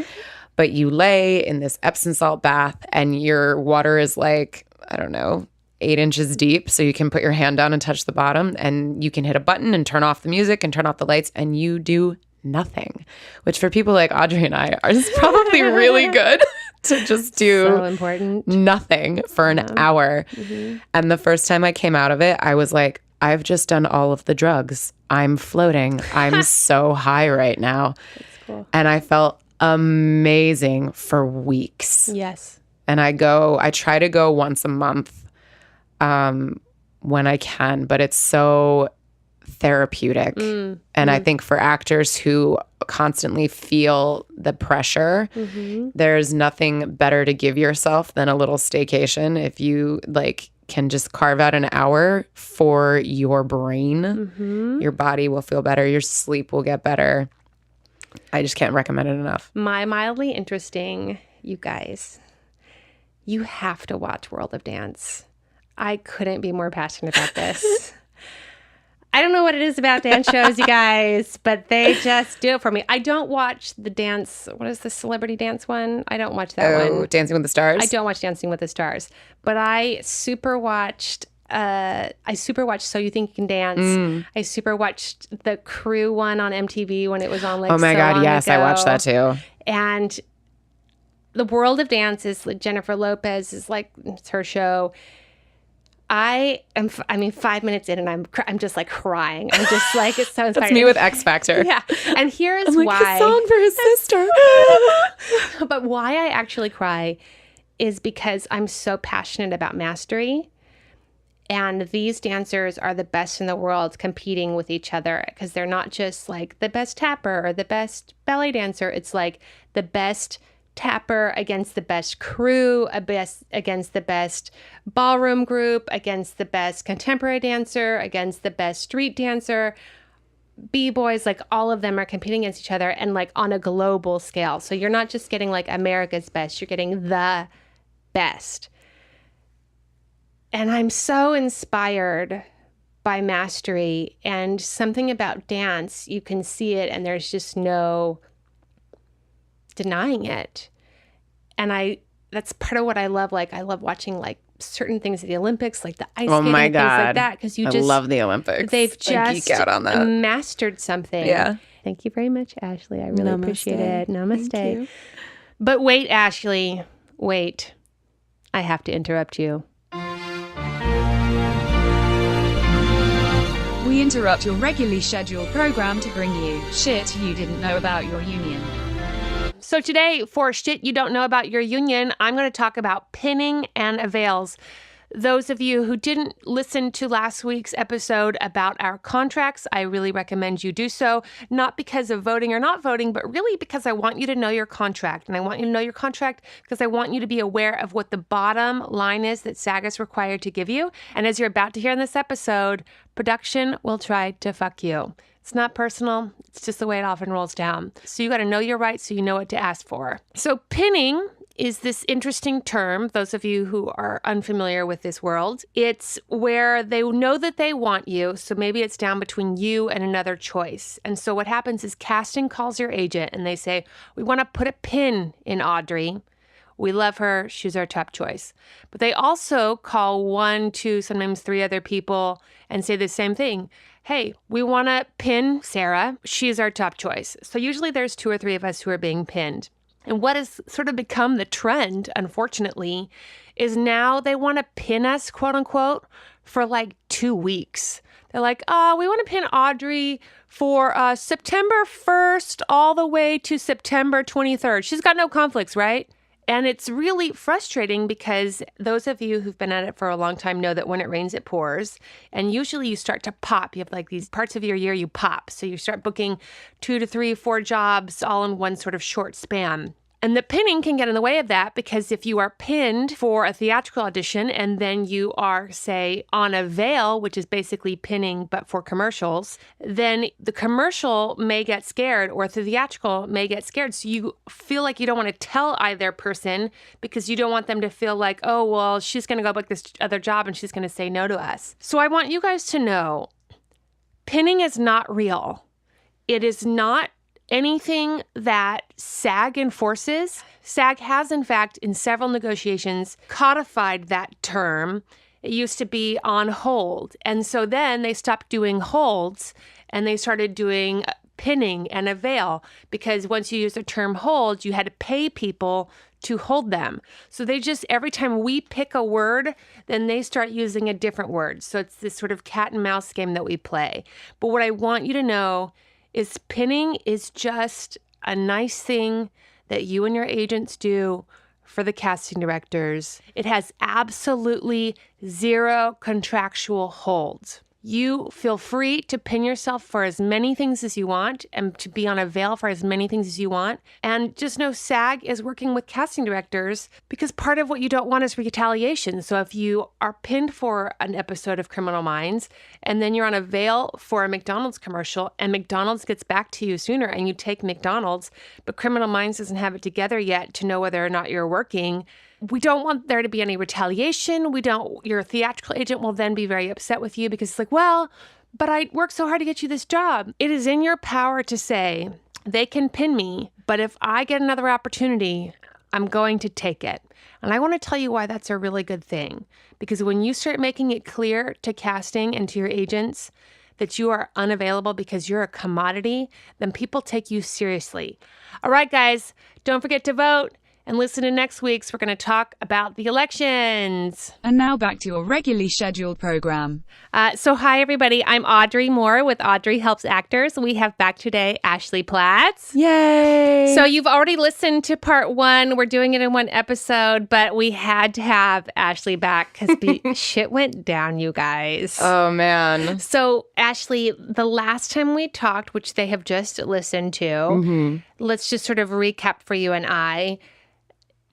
But you lay in this Epsom salt bath and your water is like, I don't know, 8 inches deep. So you can put your hand down and touch the bottom and you can hit a button and turn off the music and turn off the lights and you do nothing. Which for people like Audrey and I is probably really good to just do so important. Nothing for an hour. And the first time I came out of it, I was like, I've just done all of the drugs. I'm floating. I'm so high right now. That's cool. And I felt amazing for weeks. Yes. And I try to go once a month when I can, but it's so therapeutic. And I think for actors who constantly feel the pressure, there's nothing better to give yourself than a little staycation. If you can just carve out an hour for your brain, your body will feel better, your sleep will get better. I just can't recommend it enough. My mildly interesting, you guys, you have to watch World of Dance. I couldn't be more passionate about this. I don't know what it is about dance shows, you guys, but they just do it for me. I don't watch the dance. What is the celebrity dance one? I don't watch that one. Dancing with the Stars? I don't watch Dancing with the Stars. But I super watched So You Think You Can Dance. I super watched the Crew one on MTV when it was on oh my God, yes, ago. I watched that too. And the World of Dance is Jennifer Lopez is it's her show. I mean, 5 minutes in and I'm just crying. I'm just it's so inspiring. That's me with X Factor. Yeah. And here's why. A song for his sister. But why I actually cry is because I'm so passionate about mastery. And these dancers are the best in the world competing with each other because they're not just the best tapper or the best ballet dancer. It's the best tapper against the best crew, against the best ballroom group, against the best contemporary dancer, against the best street dancer. B-boys, all of them are competing against each other and on a global scale. So you're not just getting America's best, you're getting the best. And I'm so inspired by mastery and something about dance. You can see it and there's just no denying it. And that's part of what I love. I love watching certain things at the Olympics, like the ice skating, things like that. Because I love the Olympics. They've just geek out on that. Mastered something. Yeah. Thank you very much, Ashley. I really appreciate it. Namaste. Thank you. But wait, Ashley, wait. I have to interrupt you. We interrupt your regularly scheduled program to bring you shit you didn't know about your union. So today, for Shit You Don't Know About Your Union, I'm going to talk about pinning and avails. Those of you who didn't listen to last week's episode about our contracts, I really recommend you do so, not because of voting or not voting, but really because I want you to know your contract. And I want you to know your contract because I want you to be aware of what the bottom line is that SAG is required to give you. And as you're about to hear in this episode, production will try to fuck you. It's not personal. It's just the way it often rolls down. So you got to know your rights so you know what to ask for. So pinning is this interesting term, those of you who are unfamiliar with this world. It's where they know that they want you, so maybe it's down between you and another choice. And so what happens is casting calls your agent and they say, we want to put a pin in Audrey. We love her. She's our top choice. But they also call 1, 2, sometimes 3 other people and say the same thing. Hey, we want to pin Sarah. She's our top choice. So usually there's 2 or 3 of us who are being pinned. And what has sort of become the trend, unfortunately, is now they want to pin us, quote unquote, for 2 weeks. They're like, oh, we want to pin Audrey for September 1st all the way to September 23rd. She's got no conflicts, right? And it's really frustrating because those of you who've been at it for a long time know that when it rains, it pours. And usually you start to pop. You have these parts of your year you pop. So you start booking 2 to 3, 4 jobs all in one sort of short span. And the pinning can get in the way of that because if you are pinned for a theatrical audition and then you are, say, on a veil, which is basically pinning but for commercials, then the commercial may get scared or the theatrical may get scared. So you feel like you don't want to tell either person because you don't want them to feel like, oh, well, she's going to go book this other job and she's going to say no to us. So I want you guys to know pinning is not real. It is not anything that SAG enforces. SAG has, in fact, in several negotiations, codified that term. It used to be on hold. And so then they stopped doing holds and they started doing pinning and a veil because once you use the term hold, you had to pay people to hold them. So they just, every time we pick a word, then they start using a different word. So it's this sort of cat and mouse game that we play. But what I want you to know is pinning is just a nice thing that you and your agents do for the casting directors. It has absolutely zero contractual holds. You feel free to pin yourself for as many things as you want and to be on a veil for as many things as you want. And just know SAG is working with casting directors because part of what you don't want is retaliation. So if you are pinned for an episode of Criminal Minds and then you're on a veil for a McDonald's commercial and McDonald's gets back to you sooner and you take McDonald's, but Criminal Minds doesn't have it together yet to know whether or not you're working, we don't want there to be any retaliation. Your theatrical agent will then be very upset with you because it's like, well, but I worked so hard to get you this job. It is in your power to say, they can pin me, but if I get another opportunity, I'm going to take it. And I want to tell you why that's a really good thing. Because when you start making it clear to casting and to your agents that you are unavailable because you're a commodity, then people take you seriously. All right, guys, don't forget to vote. And listen to next week's. We're going to talk about the elections. And now back to your regularly scheduled program. So hi, everybody. I'm Audrey Moore with Audrey Helps Actors. We have back today Ashley Platz. Yay! So you've already listened to part one. We're doing it in one episode, but we had to have Ashley back because shit went down, you guys. Oh, man. So Ashley, the last time we talked, which they have just listened to, let's just sort of recap for you and I.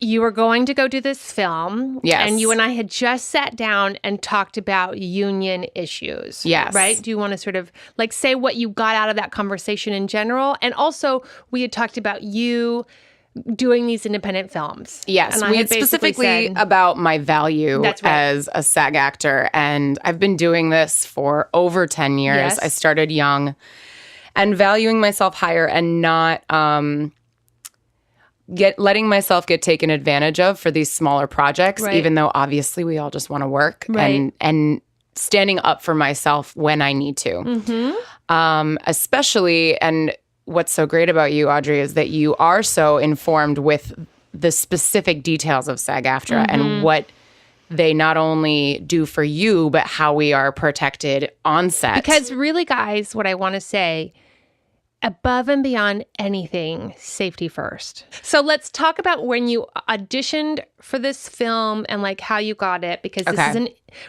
You were going to go do this film. Yes. And you and I had just sat down and talked about union issues. Yes. Right? Do you want to sort of like say what you got out of that conversation in general? And also, we had talked about you doing these independent films. Yes. And we had specifically said, about my value as a SAG actor. And I've been doing this for over 10 years. Yes. I started young and valuing myself higher and not letting myself get taken advantage of for these smaller projects, even though obviously we all just want to work and standing up for myself when I need to. Especially, and what's so great about you, Audrey, is that you are so informed with the specific details of SAG-AFTRA and what they not only do for you, but how we are protected on set. Because really, guys, what I want to say, above and beyond anything, safety first. So let's talk about when you auditioned for this film and like how you got it, because this is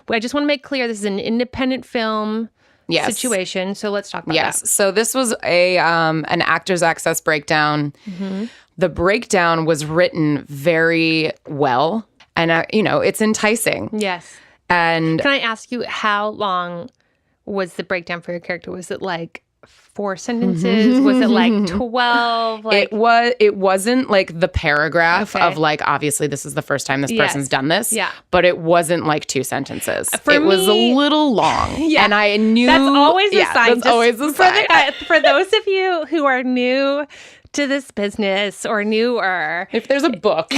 I just want to make clear, this is an independent film situation. So let's talk about that. So this was an Actors Access breakdown. The breakdown was written very well and, it's enticing. Yes. And can I ask you, how long was the breakdown for your character? Was it like 4 sentences? Was it like 12? It wasn't like the paragraph of like, obviously this is the first time this person's done this. Yeah. But it wasn't like 2 sentences. It was a little long. And I knew that's always a sign. That's always a sign. For those of you who are new to this business or newer, if there's a book,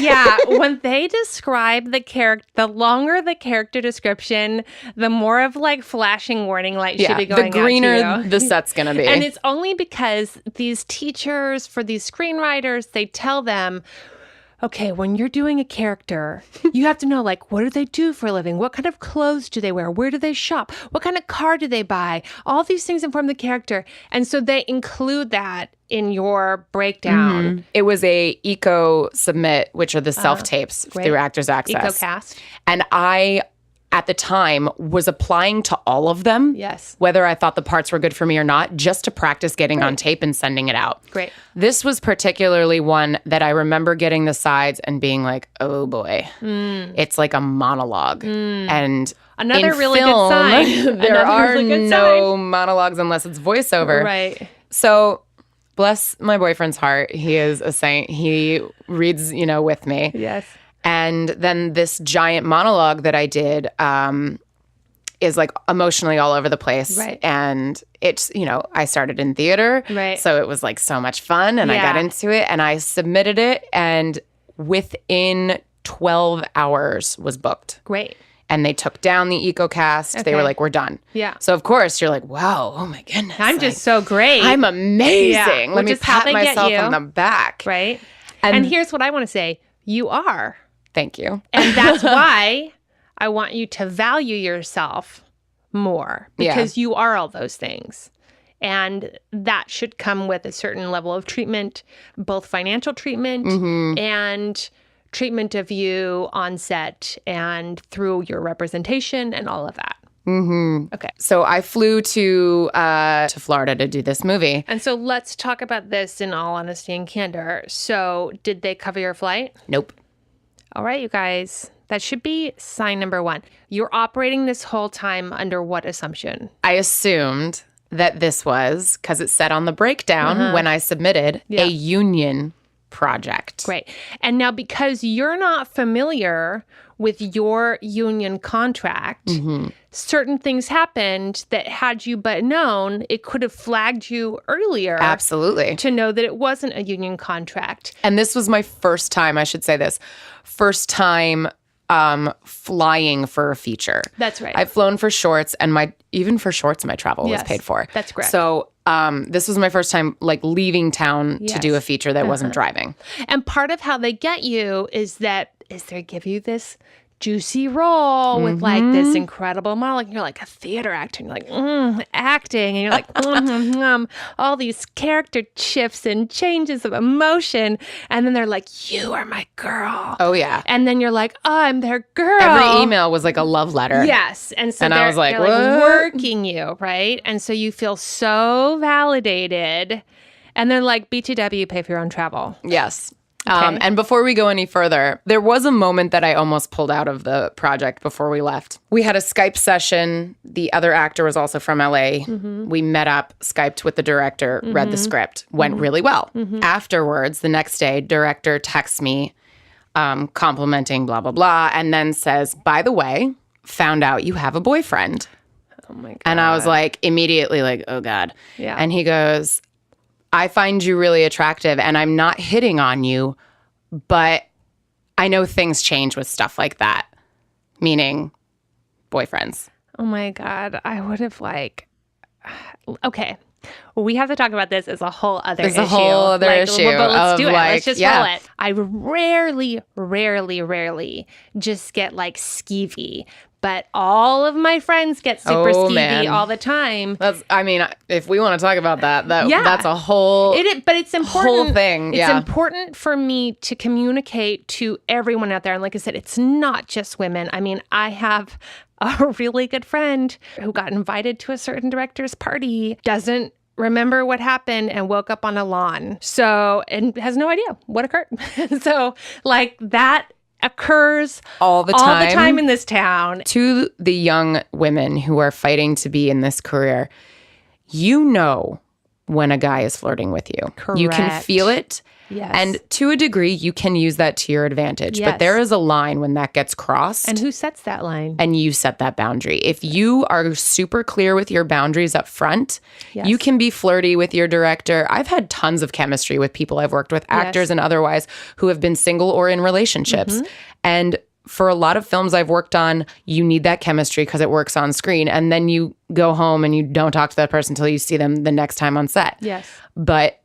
when they describe the character, the longer the character description, the more of like flashing warning lights should be going the greener out to you. The set's gonna be. And it's only because these teachers for these screenwriters, they tell them, okay, when you're doing a character, you have to know, like, what do they do for a living? What kind of clothes do they wear? Where do they shop? What kind of car do they buy? All these things inform the character. And so they include that in your breakdown. It was a eco submit, which are the self-tapes through Actors Access. EcoCast. And I at the time was applying to all of them. Yes. Whether I thought the parts were good for me or not, just to practice getting on tape and sending it out. Great. This was particularly one that I remember getting the sides and being like, oh boy, it's like a monologue. And another in really film, good sign. There are no monologues unless it's voiceover. Right. So bless my boyfriend's heart. He is a saint. He reads, with me. Yes. And then this giant monologue that I did is like emotionally all over the place. Right. And it's, I started in theater. Right. So it was like so much fun and I got into it and I submitted it and within 12 hours was booked. Great. And they took down the EcoCast. Okay. They were like, we're done. Yeah. So of course you're like, wow, oh my goodness. I'm just so great. I'm amazing. Yeah. Let me pat myself on the back. Right. And here's what I want to say. You are. Thank you. And that's why I want you to value yourself more because you are all those things. And that should come with a certain level of treatment, both financial treatment and treatment of you on set and through your representation and all of that. Okay. So I flew to Florida to do this movie. And so let's talk about this in all honesty and candor. So did they cover your flight? Nope. All right, you guys. That should be sign number one. You're operating this whole time under what assumption? I assumed that this was, because it said on the breakdown when I submitted, a union project. Great. And now because you're not familiar with your union contract, certain things happened that had you but known, it could have flagged you earlier. Absolutely. To know that it wasn't a union contract. And this was my first time, I should say this, first time flying for a feature. That's right. I've flown for shorts and my travel was paid for. That's correct. So this was my first time like leaving town to do a feature that wasn't driving. And part of how they get you is they give you this juicy role with like this incredible monologue. You're like a theater actor. And you're like, acting. And you're like, all these character shifts and changes of emotion. And then they're like, you are my girl. Oh, yeah. And then you're like, oh, I'm their girl. Every email was like a love letter. Yes. And so I was like, they're like working you, right? And so you feel so validated. And then like, BTW, pay for your own travel. Yes. Okay. And before we go any further, there was a moment that I almost pulled out of the project before we left. We had a Skype session. The other actor was also from LA. We met up, Skyped with the director, read the script. Went really well. Afterwards, the next day, director texts me complimenting blah, blah, blah, and then says, by the way, found out you have a boyfriend. Oh my God. And I was like, immediately like, oh God. Yeah. And he goes, I find you really attractive and I'm not hitting on you, but I know things change with stuff like that, meaning boyfriends. Oh my God. I would have okay. We have to talk about this as a whole other issue. There's a whole other issue. But let's do it. Like, let's just roll it. I rarely just get like skeevy. But all of my friends get super skeevy all the time. If we want to talk about that's a whole but it's important. Whole thing. It's important for me to communicate to everyone out there. And like I said, it's not just women. I mean, I have a really good friend who got invited to a certain director's party, doesn't remember what happened and woke up on a lawn. And has no idea what occurred. So like that occurs all the time in this town. To the young women who are fighting to be in this career, you know when a guy is flirting with you. Correct. You can feel it. Yes. And to a degree, you can use that to your advantage. Yes. But there is a line when that gets crossed. And who sets that line? And you set that boundary. If you are super clear with your boundaries up front, you can be flirty with your director. I've had tons of chemistry with people I've worked with, actors and otherwise, who have been single or in relationships. And for a lot of films I've worked on, you need that chemistry because it works on screen. And then you go home and you don't talk to that person until you see them the next time on set. Yes. But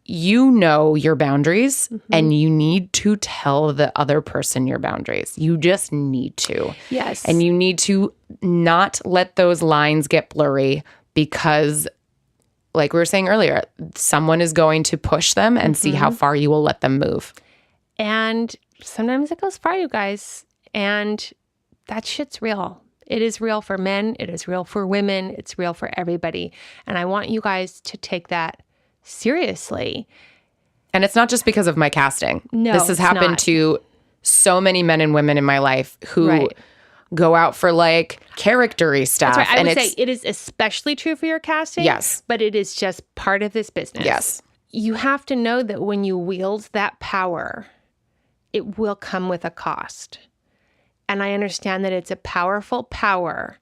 you know your boundaries and you need to tell the other person your boundaries. You just need to. Yes. And you need to not let those lines get blurry because, like we were saying earlier, someone is going to push them and see how far you will let them move. And sometimes it goes far, you guys. And that shit's real. It is real for men. It is real for women. It's real for everybody. And I want you guys to take that seriously. And it's not just because of my casting. No, this has happened to so many men and women in my life who go out for like character-y stuff. That's right. I would say it is especially true for your casting. Yes. But it is just part of this business. Yes. You have to know that when you wield that power, it will come with a cost. And I understand that it's a powerful power,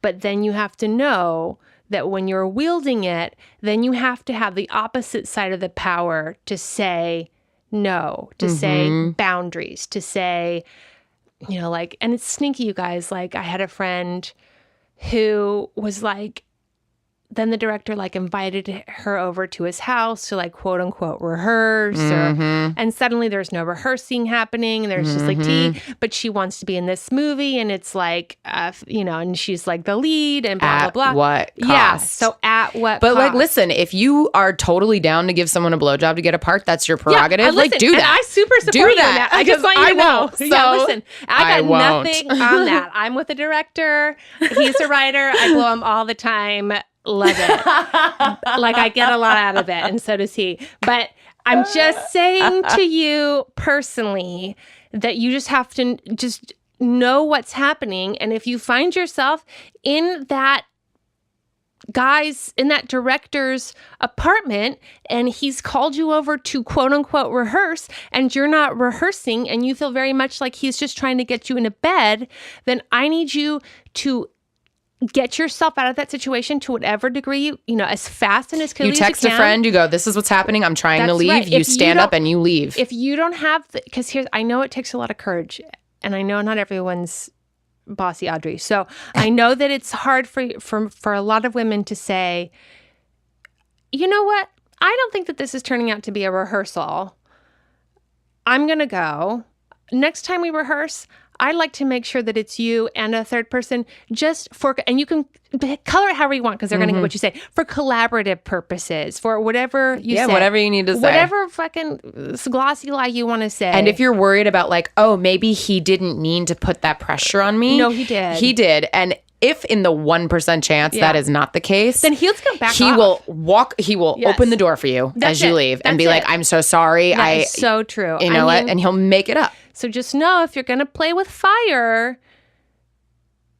but then you have to know that when you're wielding it, then you have to have the opposite side of the power to say no, to say boundaries, to say, you know, like, and it's sneaky, you guys. Like, I had a friend who was like, then the director like invited her over to his house to like quote unquote rehearse and suddenly there's no rehearsing happening and there's just like tea, but she wants to be in this movie and it's like, you know, and she's like the lead and blah, blah, blah. At what cost? Yeah. So at what But cost? like, listen, if you are totally down to give someone a blowjob to get a part, that's your prerogative. Like, do that. And I super support you in that. I just want you to know. So yeah, listen, I got won't. nothing on that. I'm with the director. He's a writer. I blow him all the time. Love it. Like, I get a lot out of it, and so does he. But I'm just saying to you personally that you just have to just know what's happening. And if you find yourself in that director's apartment and he's called you over to quote unquote rehearse and you're not rehearsing and you feel very much like he's just trying to get you into bed, then I need you to get yourself out of that situation to whatever degree, you know, as fast and as clearly as you can. You text a friend, you go, this is what's happening, I'm trying to leave. Right. You stand up and you leave. If you don't have, because I know it takes a lot of courage and I know not everyone's bossy, Audrey. So I know that it's hard for a lot of women to say, you know what? I don't think that this is turning out to be a rehearsal. I'm going to go. Next time we rehearse, I like to make sure that it's you and a third person just for, and you can color it however you want because they're going to get what you say, for collaborative purposes, for whatever you say. Yeah, whatever you need to say. Whatever fucking glossy lie you want to say. And if you're worried about like, oh, maybe he didn't mean to put that pressure on me. No, he did. He did. And if in the 1% chance that is not the case, then he'll go back he off. He will open the door for you as you leave and be like, I'm so sorry. That is so true. You know what? And he'll make it up. So just know if you're going to play with fire,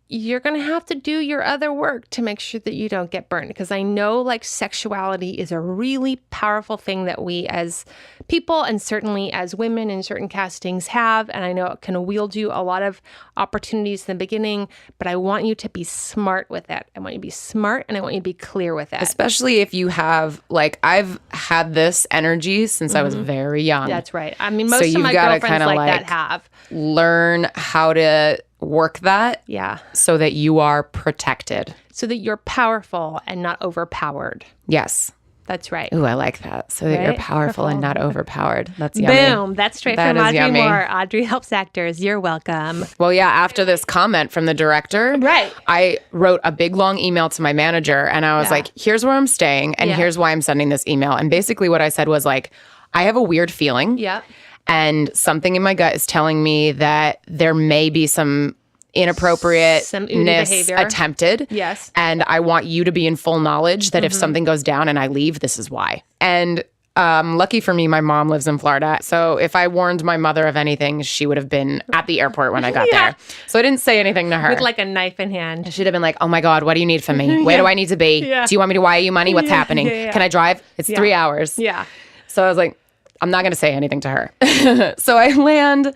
you're going to have to do your other work to make sure that you don't get burned. Because I know like sexuality is a really powerful thing that we as people and certainly as women in certain castings have. And I know it can wield you a lot of opportunities in the beginning, but I want you to be smart with it. I want you to be smart and I want you to be clear with it. Especially if you have, like, I've had this energy since I was very young. That's right. I mean, most of my girlfriends like that have. Learn how to work that. Yeah. So that you are protected. So that you're powerful and not overpowered. Yes. That's right. Ooh, I like that. So that you're powerful and not overpowered. That's yummy. Boom. That's straight from Audrey Moore. Audrey helps actors. You're welcome. Well, yeah, after this comment from the director, I wrote a big, long email to my manager and I was like, here's where I'm staying and here's why I'm sending this email. And basically what I said was like, I have a weird feeling. Yeah. And something in my gut is telling me that there may be some inappropriateness attempted. Yes. And I want you to be in full knowledge that if something goes down and I leave, this is why. And lucky for me, my mom lives in Florida. So if I warned my mother of anything, she would have been at the airport when I got there. So I didn't say anything to her. With like a knife in hand. She'd have been like, oh my God, what do you need from me? Where do I need to be? Do you want me to wire you money? What's happening? Can I drive? It's 3 hours. Yeah. So I was like, I'm not going to say anything to her. So I land.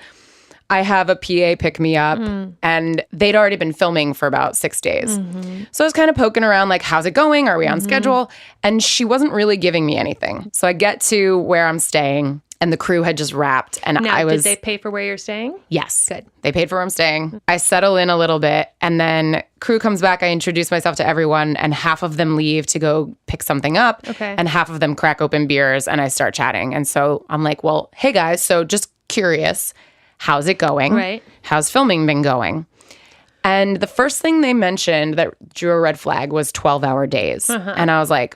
I have a PA pick me up and they'd already been filming for about 6 days. So I was kind of poking around like, how's it going? Are we on schedule? And she wasn't really giving me anything. So I get to where I'm staying and the crew had just wrapped and did they pay for where you're staying? Yes. Good. They paid for where I'm staying. I settle in a little bit and then crew comes back. I introduce myself to everyone and half of them leave to go pick something up. Okay. And half of them crack open beers and I start chatting. And so I'm like, well, hey guys, so just curious, how's it going? Right. How's filming been going? And the first thing they mentioned that drew a red flag was 12-hour days. And I was like,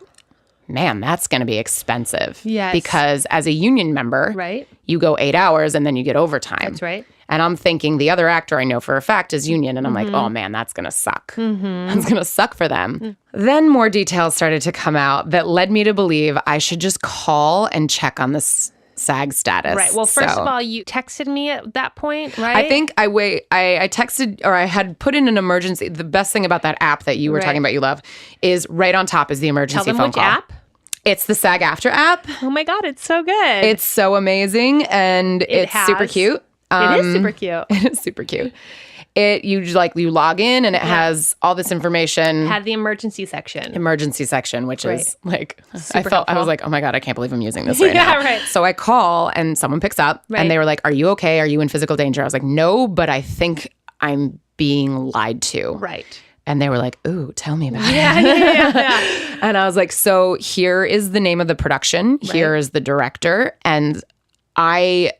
man, that's going to be expensive. Yes. Because as a union member, you go 8 hours and then you get overtime. That's right. And I'm thinking the other actor I know for a fact is union. And I'm like, oh man, that's going to suck. That's going to suck for them. Then more details started to come out that led me to believe I should just call and check on this SAG status. Right. Well, first of all, you texted me at that point, right? I think I texted, or I had put in an emergency. The best thing about that app that you were talking about, you love, is right on top is the emergency phone call. Tell them which app? It's the SAG After app. Oh my God, it's so good. It's so amazing, and it's super cute. It is super cute. It is super cute. You log in and it has all this information. Had the emergency section, which is like super I was like, oh my God, I can't believe I'm using this right now. Right. So I call and someone picks up and they were like, are you okay? Are you in physical danger? I was like, no, but I think I'm being lied to. Right. And they were like, ooh, tell me about it. Yeah. And I was like, so here is the name of the production. Right. Here is the director. And I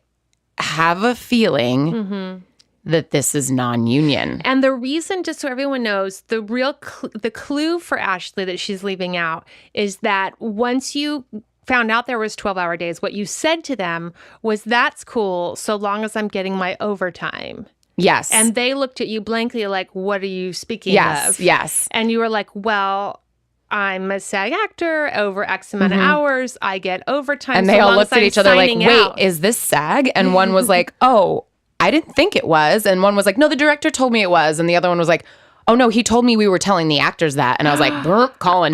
have a feeling that this is non-union. And the reason, just so everyone knows, the real the clue for Ashley that she's leaving out is that once you found out there was 12-hour days, what you said to them was, that's cool so long as I'm getting my overtime. Yes. And they looked at you blankly like, what are you speaking of? Yes. And you were like, well, I'm a SAG actor over X amount of hours. I get overtime. And they all looked at each other like, wait, is this SAG? And one was like, oh, I didn't think it was. And one was like, no, the director told me it was. And the other one was like, oh no, he told me we were telling the actors that. And I was like, burp, Colin.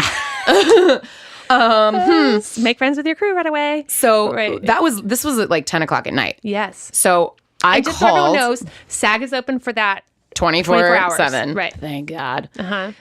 Make friends with your crew right away. So this was at like 10 o'clock at night. Yes. So I just called. So everyone knows, SAG is open for that 24 hours. 7. Right. Thank God.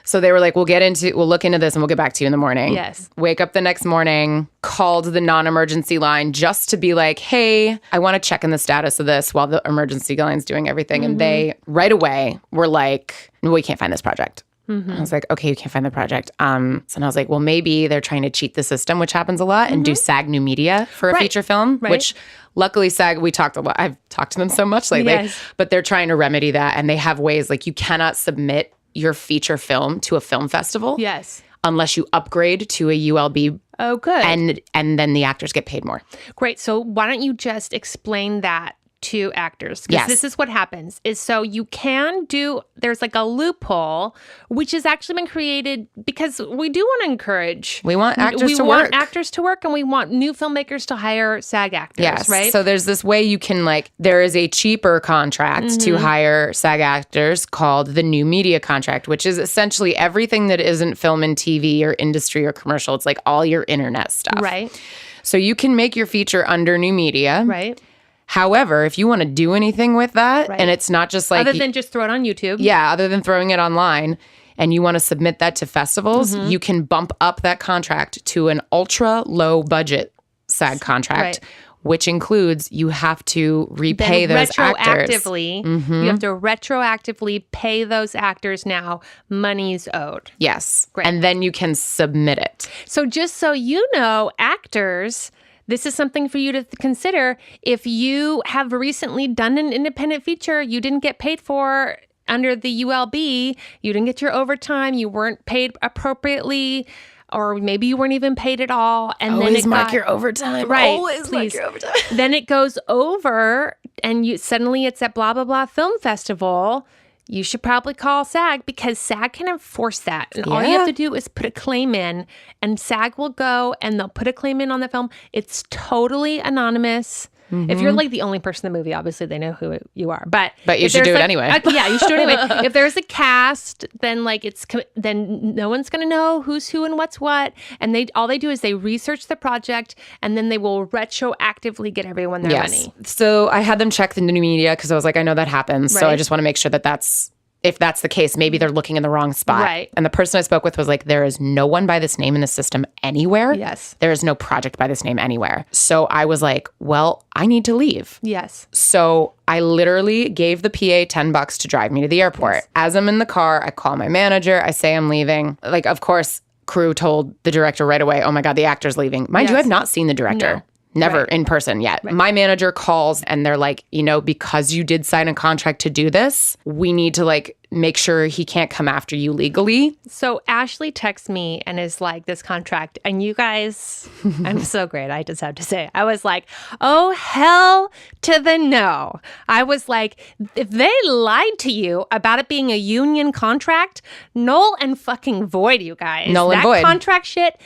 So they were like, we'll look into this and we'll get back to you in the morning. Yes. Wake up the next morning, called the non-emergency line just to be like, hey, I want to check in the status of this while the emergency line's doing everything. And they right away were like, we can't find this project. I was like, okay, you can't find the project. So I was like, well, maybe they're trying to cheat the system, which happens a lot, and do SAG new media for a feature film, which luckily SAG, we talked a lot. I've talked to them so much lately, but they're trying to remedy that. And they have ways like you cannot submit your feature film to a film festival. Yes. Unless you upgrade to a ULB. Oh, good. And then the actors get paid more. Great. So why don't you just explain that to actors? Because this is what happens is, so you can do, there's like a loophole, which has actually been created because we do want to encourage. We want actors to work. We want actors to work, and we want new filmmakers to hire SAG actors, right? So there's this way you can there is a cheaper contract to hire SAG actors called the new media contract, which is essentially everything that isn't film and TV or industry or commercial. It's like all your internet stuff. Right. So you can make your feature under new media. Right. However, if you want to do anything with that, and it's not just like... Other than just throw it on YouTube. Yeah, other than throwing it online, and you want to submit that to festivals, you can bump up that contract to an ultra low budget SAG contract, which includes you have to repay those actors. You have to retroactively pay those actors now money's owed. Yes. Great. And then you can submit it. So just so you know, actors... This is something for you to consider. If you have recently done an independent feature you didn't get paid for under the ULB, you didn't get your overtime, you weren't paid appropriately, or maybe you weren't even paid at all. And always then mark your overtime. Right. Always mark your overtime. Then it goes over and suddenly it's at blah, blah, blah film festival. You should probably call SAG because SAG can enforce that. And all you have to do is put a claim in, and SAG will go and they'll put a claim in on the film. It's totally anonymous. If you're like the only person in the movie, obviously they know who you are. But you should do it anyway. Yeah, you should do it anyway. If there's a cast, then then no one's going to know who's who and what's what. And all they do is they research the project, and then they will retroactively get everyone their money. So I had them check the new media because I was like, I know that happens. Right. So I just want to make sure that if that's the case, maybe they're looking in the wrong spot. Right. And the person I spoke with was like, there is no one by this name in the system anywhere. Yes. There is no project by this name anywhere. So I was like, well, I need to leave. Yes. So I literally gave the PA $10 to drive me to the airport. Yes. As I'm in the car, I call my manager. I say I'm leaving. Like, of course, crew told the director right away, oh my God, the actor's leaving. Mind you, I've not seen the director. No. Never in person yet. Right. My manager calls and they're like, because you did sign a contract to do this, we need to make sure he can't come after you legally. So Ashley texts me and is like, this contract. And you guys, I'm so great. I just have to say, I was like, oh, hell to the no. I was like, if they lied to you about it being a union contract, null and fucking void, you guys. Null and void. That contract shit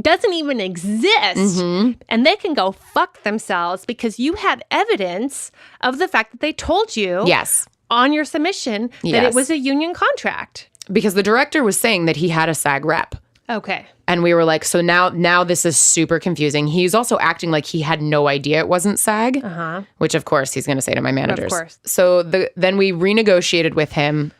doesn't even exist. And they can go fuck themselves because you had evidence of the fact that they told you. Yes. On your submission that it was a union contract. Because the director was saying that he had a SAG rep. Okay. And we were like, so now this is super confusing. He's also acting like he had no idea it wasn't SAG, which of course he's going to say to my managers. Of course. So then we renegotiated with him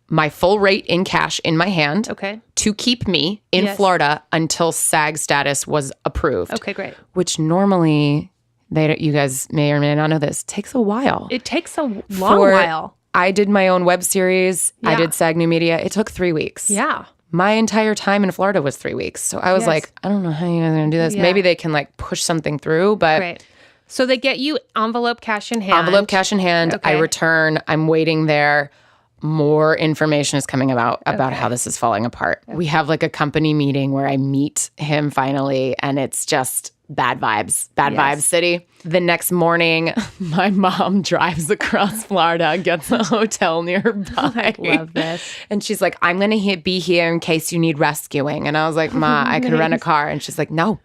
my full rate in cash in my hand to keep me in Florida until SAG status was approved. Okay, great. Which normally, you guys may or may not know this, takes a while. It takes a long while. I did my own web series. I did SAG New Media. It took 3 weeks. Yeah. My entire time in Florida was 3 weeks. So I was like, I don't know how you guys are going to do this. Yeah. Maybe they can like push something through, but. Great. So they get you envelope cash in hand. Envelope cash in hand. Okay. I return. I'm waiting there. More information is coming about how this is falling apart. Okay. We have like a company meeting where I meet him finally, and it's just bad vibes city. The next morning, my mom drives across Florida, gets a hotel nearby. I love this. And she's like, I'm going to be here in case you need rescuing. And I was like, Ma, I can rent a car. And she's like, no,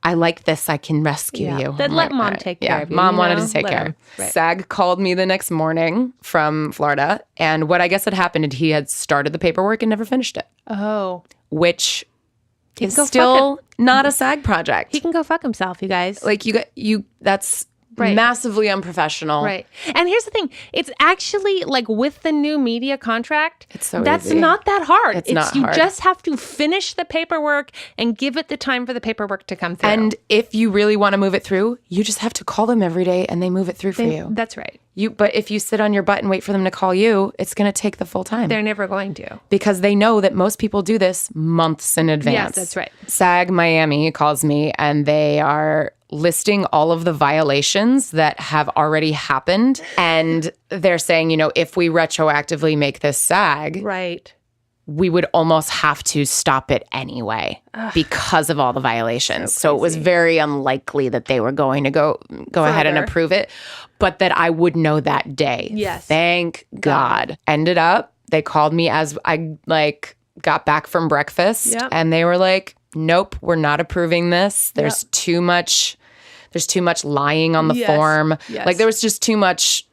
I like this. I can rescue you. Then let Mom take care of you. Mom wanted to take care. Right. SAG called me the next morning from Florida. And what I guess had happened, he had started the paperwork and never finished it. Oh. Which is still not a SAG project. He can go fuck himself, you guys. Like that's massively unprofessional. Right. And here's the thing. It's actually like with the new media contract, that's easy. Not that hard. It's not you hard. Just have to finish the paperwork and give it the time for the paperwork to come through. And if you really want to move it through, you just have to call them every day and they move it through for you. That's right. But if you sit on your butt and wait for them to call you, it's going to take the full time. They're never going to. Because they know that most people do this months in advance. Yes, that's right. SAG Miami calls me and they are listing all of the violations that have already happened. And they're saying, if we retroactively make this SAG, right, we would almost have to stop it anyway because of all the violations. So it was very unlikely that they were going to go ahead and approve it, but that I would know that day. Yes. Thank God. Ended up, they called me as I got back from breakfast and they were like, nope, we're not approving this. There's too much lying on the form. Yes. Like there was just too much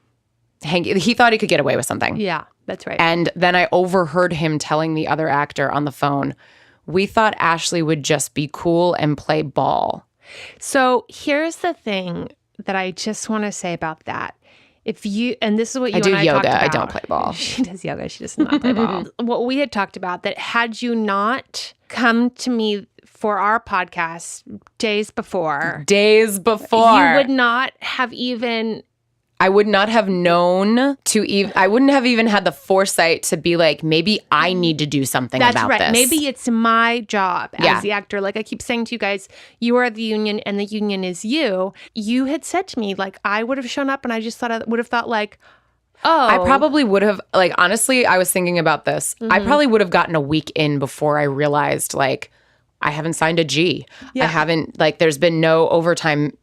he thought he could get away with something. Yeah, that's right. And then I overheard him telling the other actor on the phone, we thought Ashley would just be cool and play ball. So here's the thing that I just want to say about that. And this is what you and I do yoga. talked about. I don't play ball. She does yoga. She does not play ball. What we had talked about, that had you not come to me for our podcast days before, you would not have even... I would not have known I wouldn't have even had the foresight to be like, maybe I need to do something about this. That's right. Maybe it's my job as the actor. Like I keep saying to you guys, you are the union and the union is you. You had said to me, like, I would have shown up and I just would have thought like, oh. I probably would have, like, honestly, I was thinking about this. Mm-hmm. I probably would have gotten a week in before I realized, like, I haven't signed a G. Yeah. I haven't, like, there's been no overtime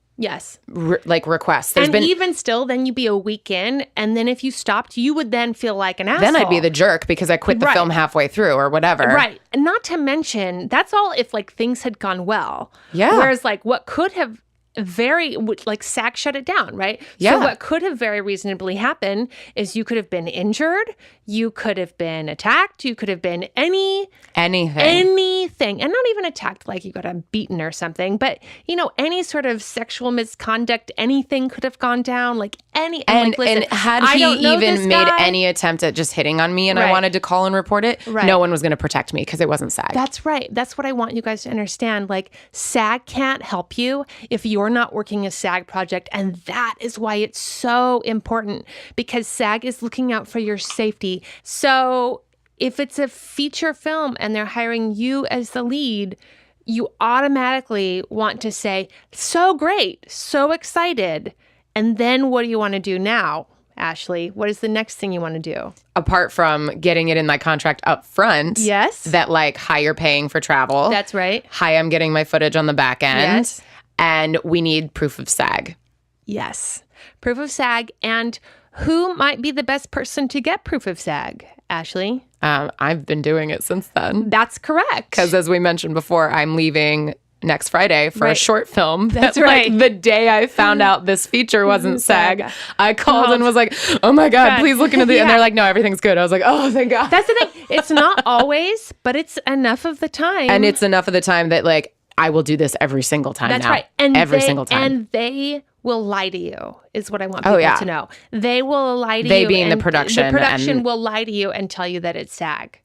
requests. Even still, then you'd be a week in, and then if you stopped, you would then feel like an asshole. Then I'd be the jerk because I quit the film halfway through or whatever. Right. And not to mention, that's all if like things had gone well. Yeah. Whereas like what could have SAG shut it down, right? Yeah. So what could have very reasonably happened is you could have been injured, you could have been attacked, you could have been anything, and not even attacked like you got beaten or something, but any sort of sexual misconduct, anything could have gone down, like any. And had he even made any attempt at just hitting on me, and I wanted to call and report it, no one was going to protect me because it wasn't SAG. That's right. That's what I want you guys to understand. Like SAG can't help you if you're not working a SAG project, and that is why it's so important, because SAG is looking out for your safety. So if it's a feature film and they're hiring you as the lead, you automatically want to say, so great, so excited. And then what do you want to do now Ashley, what is the next thing you want to do? Apart from getting it in my contract up front. Yes. That like, hi, you're paying for travel. That's right. Hi, I'm getting my footage on the back end. Yes. And we need proof of SAG. Yes. Proof of SAG. And who might be the best person to get proof of SAG, Ashley? I've been doing it since then. That's correct. Because as we mentioned before, I'm leaving next Friday for a short film. That's right. Like, the day I found out this feature wasn't SAG, I called and was like, oh my God, please look into the... And they're like, no, everything's good. I was like, oh, thank God. That's the thing. It's not always, but it's enough of the time. And it's enough of the time that like, I will do this every single time. That's now. right. And every single time. And they will lie to you, is what I want people to know. They will lie to you. They being the production. The production will lie to you and tell you that it's SAG.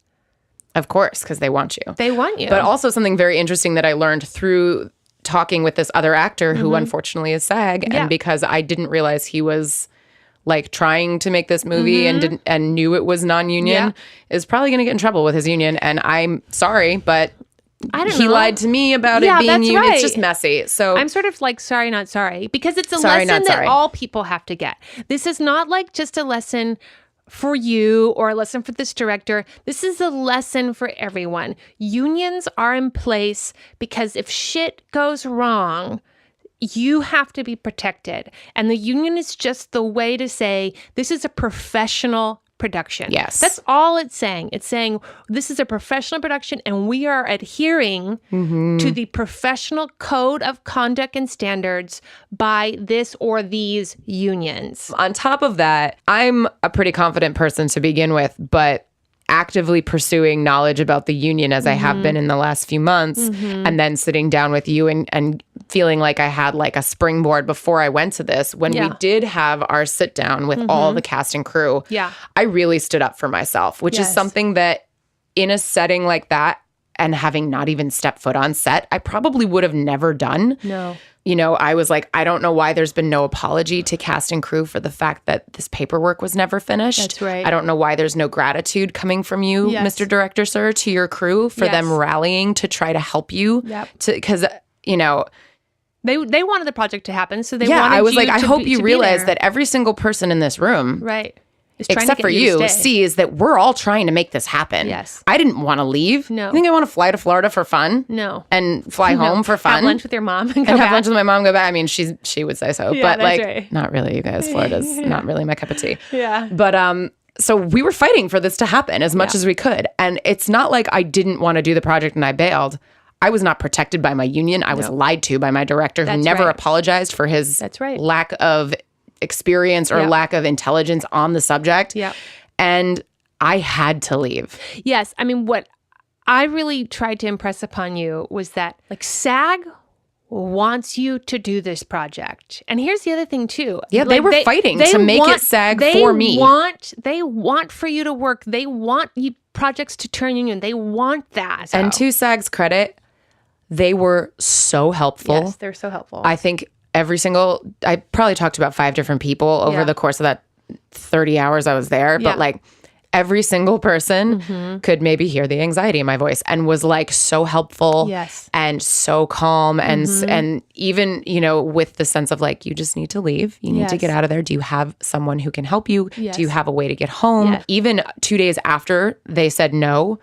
Of course, because they want you. They want you. But also something very interesting that I learned through talking with this other actor who unfortunately is SAG, and because I didn't realize he was like trying to make this movie and knew it was non-union, is probably going to get in trouble with his union. And I'm sorry, but he lied to me about it being union. Right. It's just messy. So I'm sort of like sorry, not sorry, because it's a lesson that all people have to get. This is not like just a lesson for you or a lesson for this director. This is a lesson for everyone. Unions are in place because if shit goes wrong, you have to be protected. And the union is just the way to say this is a professional production. Yes. That's all it's saying. It's saying this is a professional production and we are adhering to the professional code of conduct and standards by this or these unions. On top of that, I'm a pretty confident person to begin with, but actively pursuing knowledge about the union as I have been in the last few months, and then sitting down with you and feeling like I had like a springboard before I went to this. When we did have our sit down with all the cast and crew, I really stood up for myself, which is something that in a setting like that and having not even stepped foot on set, I probably would have never done. No. You know, I was like, I don't know why there's been no apology to cast and crew for the fact that this paperwork was never finished. That's right. I don't know why there's no gratitude coming from you, Mr. Director, sir, to your crew for them rallying to try to help you. Because, you know... They wanted the project to happen, so they wanted I was you like, I hope you realize there. that every single person in this room... Right. Except for you, sees that we're all trying to make this happen. Yes. I didn't want to leave. No. You think I want to fly to Florida for fun? No. And fly home for fun? Have lunch with your mom and have lunch with my mom and go back. I mean, she would say so. Yeah, but like, right. not really, you guys. Florida's not really my cup of tea. Yeah. But so we were fighting for this to happen as much as we could. And it's not like I didn't want to do the project and I bailed. I was not protected by my union. I was lied to by my director who never apologized for his lack of experience or lack of intelligence on the subject. Yeah. And I had to leave. Yes. I mean, what I really tried to impress upon you was that like SAG wants you to do this project. And here's the other thing too. Yeah, like, they were fighting to make it SAG for me. They want for you to work. They want you projects to turn union. They want that. And to SAG's credit, they were so helpful. Yes, they're so helpful. I think I probably talked to about 5 different people over the course of that 30 hours I was there. But like every single person could maybe hear the anxiety in my voice and was like so helpful and so calm and even, you know, with the sense of like, you just need to leave. You need to get out of there. Do you have someone who can help you? Do you have a way to get home? Even 2 days after they said no,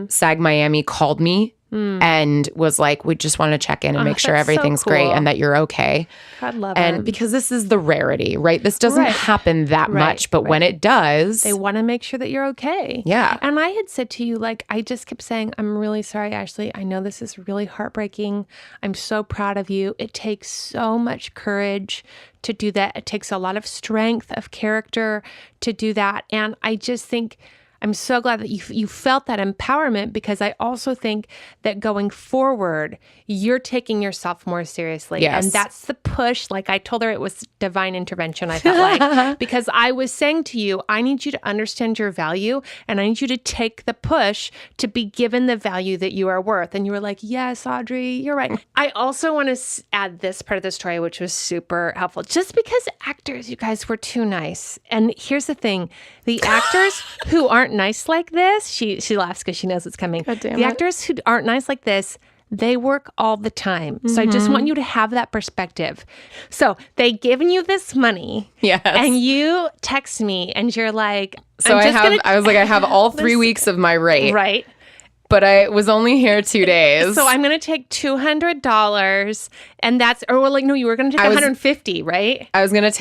SAG Miami called me and was like, we just want to check in and make sure everything's great and that you're okay. God love and them. Because this is the rarity, right? This doesn't happen that much, but when it does, they want to make sure that you're okay. Yeah. And I had said to you, like, I just kept saying, I'm really sorry, Ashley. I know this is really heartbreaking. I'm so proud of you. It takes so much courage to do that. It takes a lot of strength of character to do that. And I just think I'm so glad that you felt that empowerment, because I also think that going forward, you're taking yourself more seriously. Yes. And that's the push. Like I told her it was divine intervention, I felt like, because I was saying to you, I need you to understand your value and I need you to take the push to be given the value that you are worth. And you were like, yes, Audrey, you're right. I also want to add this part of the story, which was super helpful, just because actors, you guys, were too nice. And here's the thing, the actors who aren't nice like this, she laughs because she knows it's coming. The actors who aren't nice like this, They work all the time. So I just want you to have that perspective. So they given you this money. Yes. And you text me and you're like, so I have all 3 weeks of my rate. Right. But I was only here 2 days. So I'm going to take $200 and that's, or like, no, you were going to take $150, right? I was going to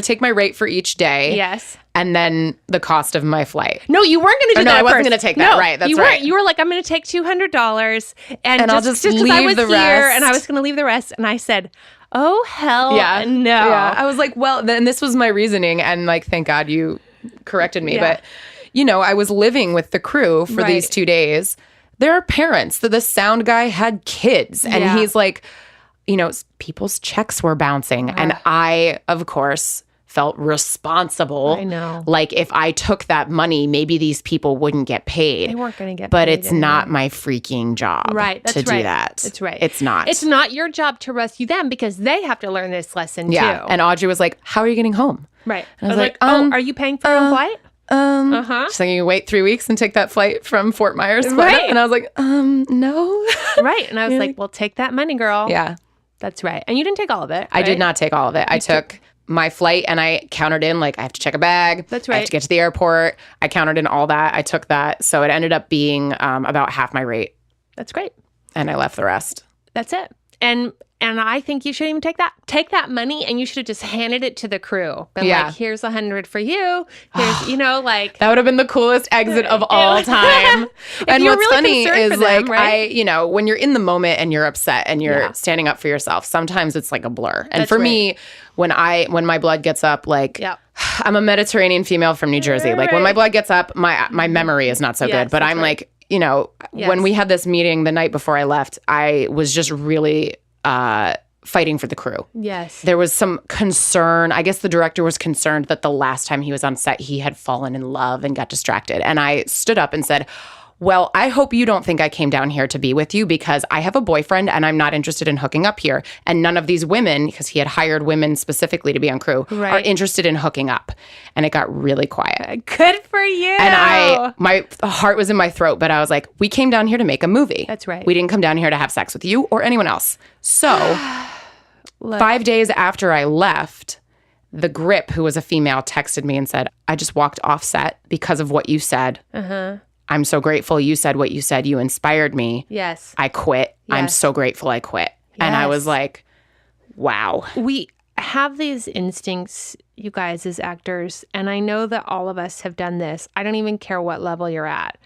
take my rate for each day. Yes. And then the cost of my flight. No, you weren't going to do that. No, I wasn't going to take that. Right. That's right. You were like, I'm going to take $200 and I'll just leave I was the here rest. and I was going to leave the rest. And I said, oh, hell no. Yeah. I was like, well, then this was my reasoning. And like, thank God you corrected me. Yeah. But, I was living with the crew for these 2 days. There are parents. The sound guy had kids. And he's like, people's checks were bouncing. And I, of course, felt responsible. I know. Like if I took that money, maybe these people wouldn't get paid. They weren't going to get paid. But it's not my freaking job do that. That's right. It's not. It's not your job to rescue them because they have to learn this lesson too. And Audrey was like, how are you getting home? Right. And I was like, are you paying for your own flight? She's like, you wait 3 weeks and take that flight from Fort Myers. Right. And I was like, no. Right. And I was like, well, take that money, girl. Yeah. That's right. And you didn't take all of it. Right? I did not take all of it. I took my flight and I countered in, like, I have to check a bag. That's right. I have to get to the airport. I countered in all that. I took that. So it ended up being about half my rate. That's great. And I left the rest. That's it. And I think you shouldn't even take that. Take that money and you should have just handed it to the crew. Been like, here's $100 for you. Here's, like. That would have been the coolest exit of all time. And what's really funny is them, like, right? when you're in the moment and you're upset and you're standing up for yourself, sometimes it's like a blur. And for me, when my blood gets up, like I'm a Mediterranean female from New Jersey. Like when my blood gets up, my memory is not so good. But I'm like, when we had this meeting the night before I left, I was just really fighting for the crew. Yes. There was some concern. I guess the director was concerned that the last time he was on set, he had fallen in love and got distracted. And I stood up and said, well, I hope you don't think I came down here to be with you because I have a boyfriend and I'm not interested in hooking up here. And none of these women, because he had hired women specifically to be on crew, are interested in hooking up. And it got really quiet. Good for you. And my heart was in my throat, but I was like, we came down here to make a movie. That's right. We didn't come down here to have sex with you or anyone else. So 5 days after I left, the grip, who was a female, texted me and said, I just walked off set because of what you said. I'm so grateful you said what you said. You inspired me. Yes. I quit. Yes. I'm so grateful I quit. Yes. And I was like, wow. We have these instincts, you guys, as actors. And I know that all of us have done this. I don't even care what level you're at.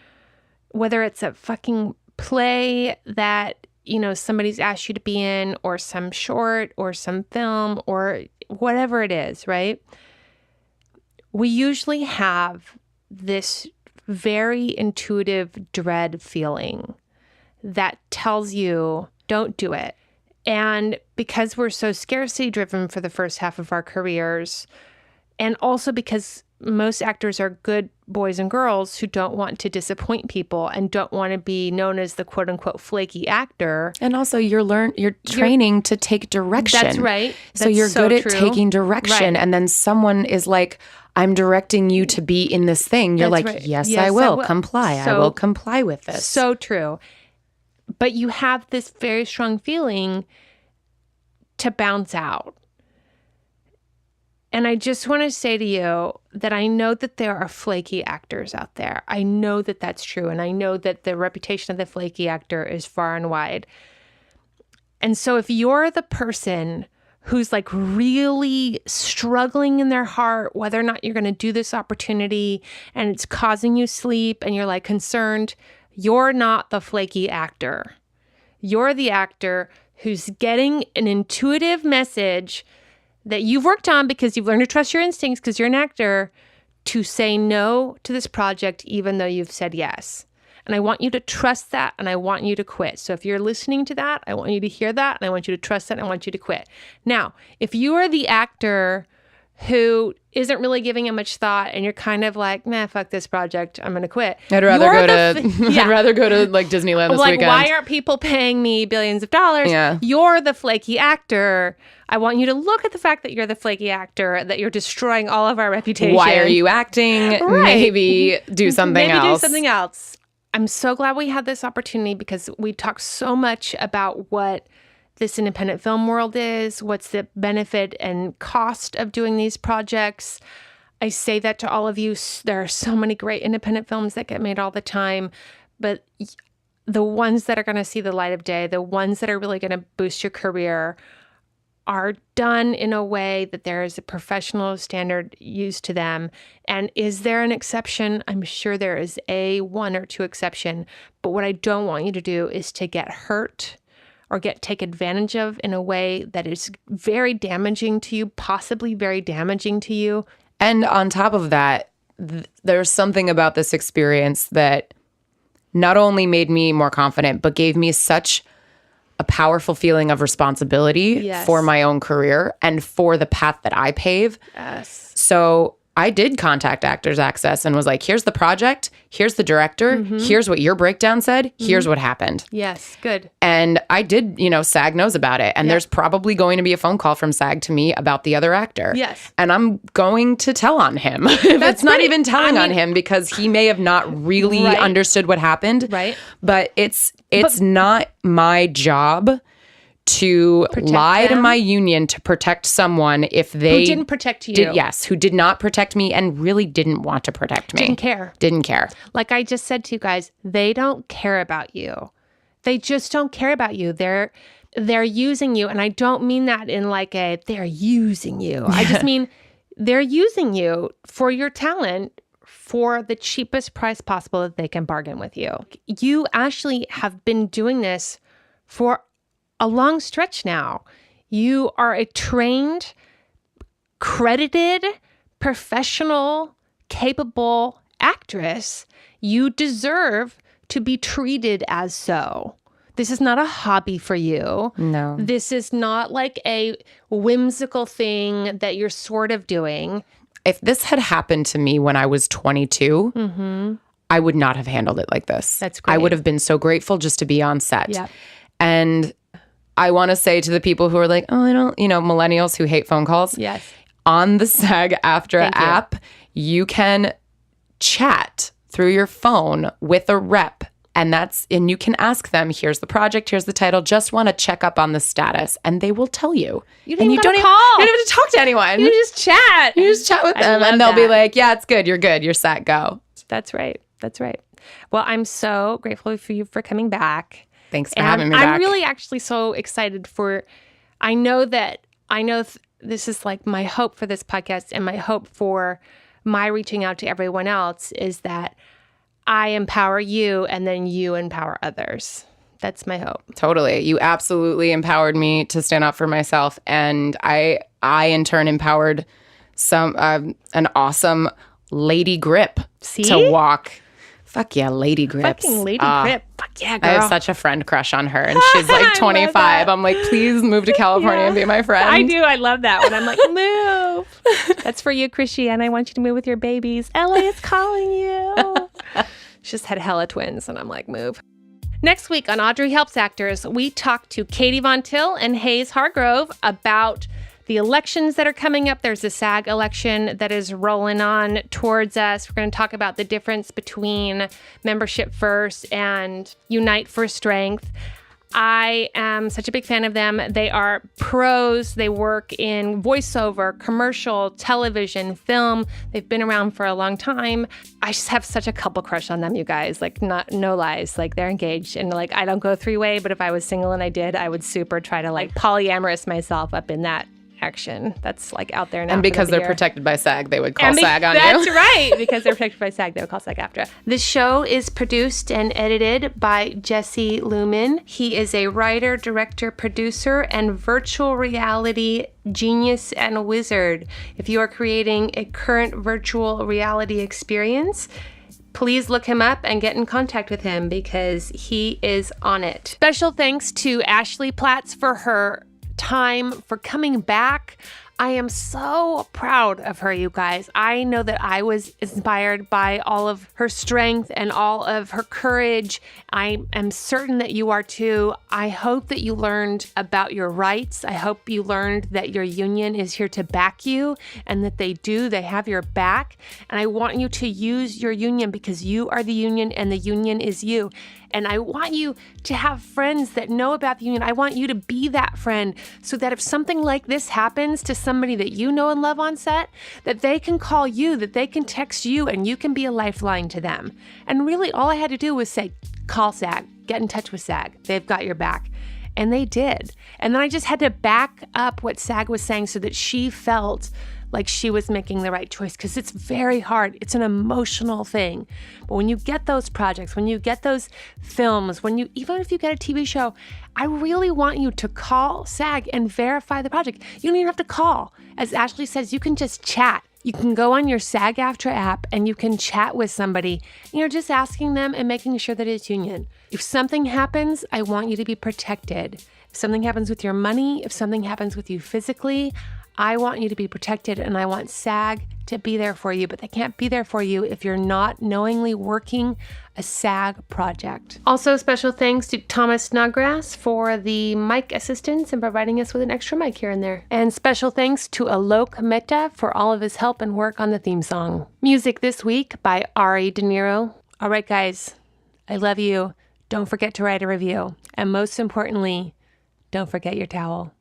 Whether it's a fucking play that, somebody's asked you to be in, or some short, or some film, or whatever it is, right? We usually have this very intuitive dread feeling that tells you, don't do it. And because we're so scarcity driven for the first half of our careers, and also because most actors are good boys and girls who don't want to disappoint people and don't want to be known as the quote unquote flaky actor. And also you're training to take direction. That's right. So you're good at taking direction. Right. And then someone is like, I'm directing you to be in this thing. You're like, yes, I will comply. I will comply with this. So true. But you have this very strong feeling to bounce out. And I just want to say to you that I know that there are flaky actors out there. I know that that's true. And I know that the reputation of the flaky actor is far and wide. And so if you're the person who's like really struggling in their heart, whether or not you're going to do this opportunity and it's causing you sleep and you're like concerned, you're not the flaky actor. You're the actor who's getting an intuitive message that you've worked on because you've learned to trust your instincts because you're an actor, to say no to this project even though you've said yes. And I want you to trust that, and I want you to quit. So if you're listening to that, I want you to hear that, and I want you to trust that, and I want you to quit. Now, if you are the actor who isn't really giving it much thought and you're kind of like, nah, fuck this project, I'm going to quit. I'd rather go to like Disneyland this weekend. Why aren't people paying me billions of dollars? Yeah. You're the flaky actor. I want you to look at the fact that you're the flaky actor, that you're destroying all of our reputation. Why are you acting? Right. Maybe do something else. Maybe do something else. I'm so glad we had this opportunity because we talked so much about what this independent film world is, what's the benefit and cost of doing these projects. I say that to all of you. There are so many great independent films that get made all the time, but the ones that are going to see the light of day, the ones that are really going to boost your career, are done in a way that there is a professional standard used to them. And is there an exception? I'm sure there is a one or two exception. But what I don't want you to do is to get hurt or take advantage of in a way that is very damaging to you, possibly very damaging to you. And on top of that, there's something about this experience that not only made me more confident, but gave me such a powerful feeling of responsibility for my own career and for the path that I pave. Yes. So I did contact Actors Access and was like, here's the project, here's the director, here's what your breakdown said, here's what happened. Yes, good. And I did, SAG knows about it. And there's probably going to be a phone call from SAG to me about the other actor. Yes. And I'm going to tell on him. It's not even telling on him because he may have not really understood what happened. Right. But it's not my job to lie to my union to protect someone if they... Who didn't protect you. Who did not protect me and really didn't want to protect me. Didn't care. Like I just said to you guys, they don't care about you. They just don't care about you. They're using you. And I don't mean that in like they're using you. I just mean they're using you for your talent for the cheapest price possible that they can bargain with you. You actually have been doing this for a long stretch now. You are a trained, credited, professional, capable actress. You deserve to be treated as so. This is not a hobby for you. No. This is not like a whimsical thing that you're sort of doing. If this had happened to me when I was 22, I would not have handled it like this. That's great. I would have been so grateful just to be on set. Yeah. And I want to say to the people who are like, oh, I don't, millennials who hate phone calls. Yes. On the SAG-AFTRA app, you can chat through your phone with a rep. And you can ask them, here's the project, here's the title, just want to check up on the status. And they will tell you. You don't even have to talk to anyone. You just chat. You just chat with them and they'll be like, yeah, it's good. You're good. You're set. Go. That's right. Well, I'm so grateful for you for coming back. Thanks for having me back. I'm really actually so excited I know this is like my hope for this podcast and my hope for my reaching out to everyone else is that I empower you and then you empower others. That's my hope. Totally. You absolutely empowered me to stand up for myself. And I in turn empowered an awesome lady grip to walk. Fuck yeah, Lady Grips. Fucking Lady Grip. Fuck yeah, girl. I have such a friend crush on her. And she's like 25. I'm like, please move to California and be my friend. I do. I love that when I'm like, move. That's for you, Chrissy. And I want you to move with your babies. LA is calling you. She just had hella twins. And I'm like, move. Next week on Audrey Helps Actors, we talk to Katie Von Till and Hayes Hargrove about the elections that are coming up. There's a SAG election that is rolling on towards us. We're going to talk about the difference between Membership First and Unite for Strength. I am such a big fan of them. They are pros. They work in voiceover, commercial, television, film. They've been around for a long time. I just have such a couple crush on them, you guys. Like, no lies. Like, they're engaged. And like, I don't go three-way, but if I was single and I did, I would super try to like polyamorous myself up in that action. That's like out there now. And because they're protected by SAG, they would call SAG on you. That's right. Because they're protected by SAG, they would call SAG-AFTRA. This show is produced and edited by Jesse Lumen. He is a writer, director, producer, and virtual reality genius and wizard. If you are creating a current virtual reality experience, please look him up and get in contact with him because he is on it. Special thanks to Ashley Platz for her time, for coming back. I am so proud of her, you guys. I know that I was inspired by all of her strength and all of her courage. I am certain that you are too. I hope that you learned about your rights. I hope you learned that your union is here to back you and that they have your back. And I want you to use your union because you are the union and the union is you. And I want you to have friends that know about the union. I want you to be that friend so that if something like this happens to somebody that you know and love on set, that they can call you, that they can text you, and you can be a lifeline to them. And really all I had to do was say, call SAG, get in touch with SAG. They've got your back. And they did. And then I just had to back up what SAG was saying so that she felt like she was making the right choice, because it's very hard. It's an emotional thing. But when you get those projects, when you get those films, even if you get a TV show, I really want you to call SAG and verify the project. You don't even have to call. As Ashley says, you can just chat. You can go on your SAG-AFTRA app and you can chat with somebody. You're just asking them and making sure that it's union. If something happens, I want you to be protected. If something happens with your money, if something happens with you physically, I want you to be protected, and I want SAG to be there for you, but they can't be there for you if you're not knowingly working a SAG project. Also, special thanks to Thomas Snodgrass for the mic assistance and providing us with an extra mic here and there. And special thanks to Aalok Mehta for all of his help and work on the theme song. Music this week by Ari De Niro. All right, guys, I love you. Don't forget to write a review. And most importantly, don't forget your towel.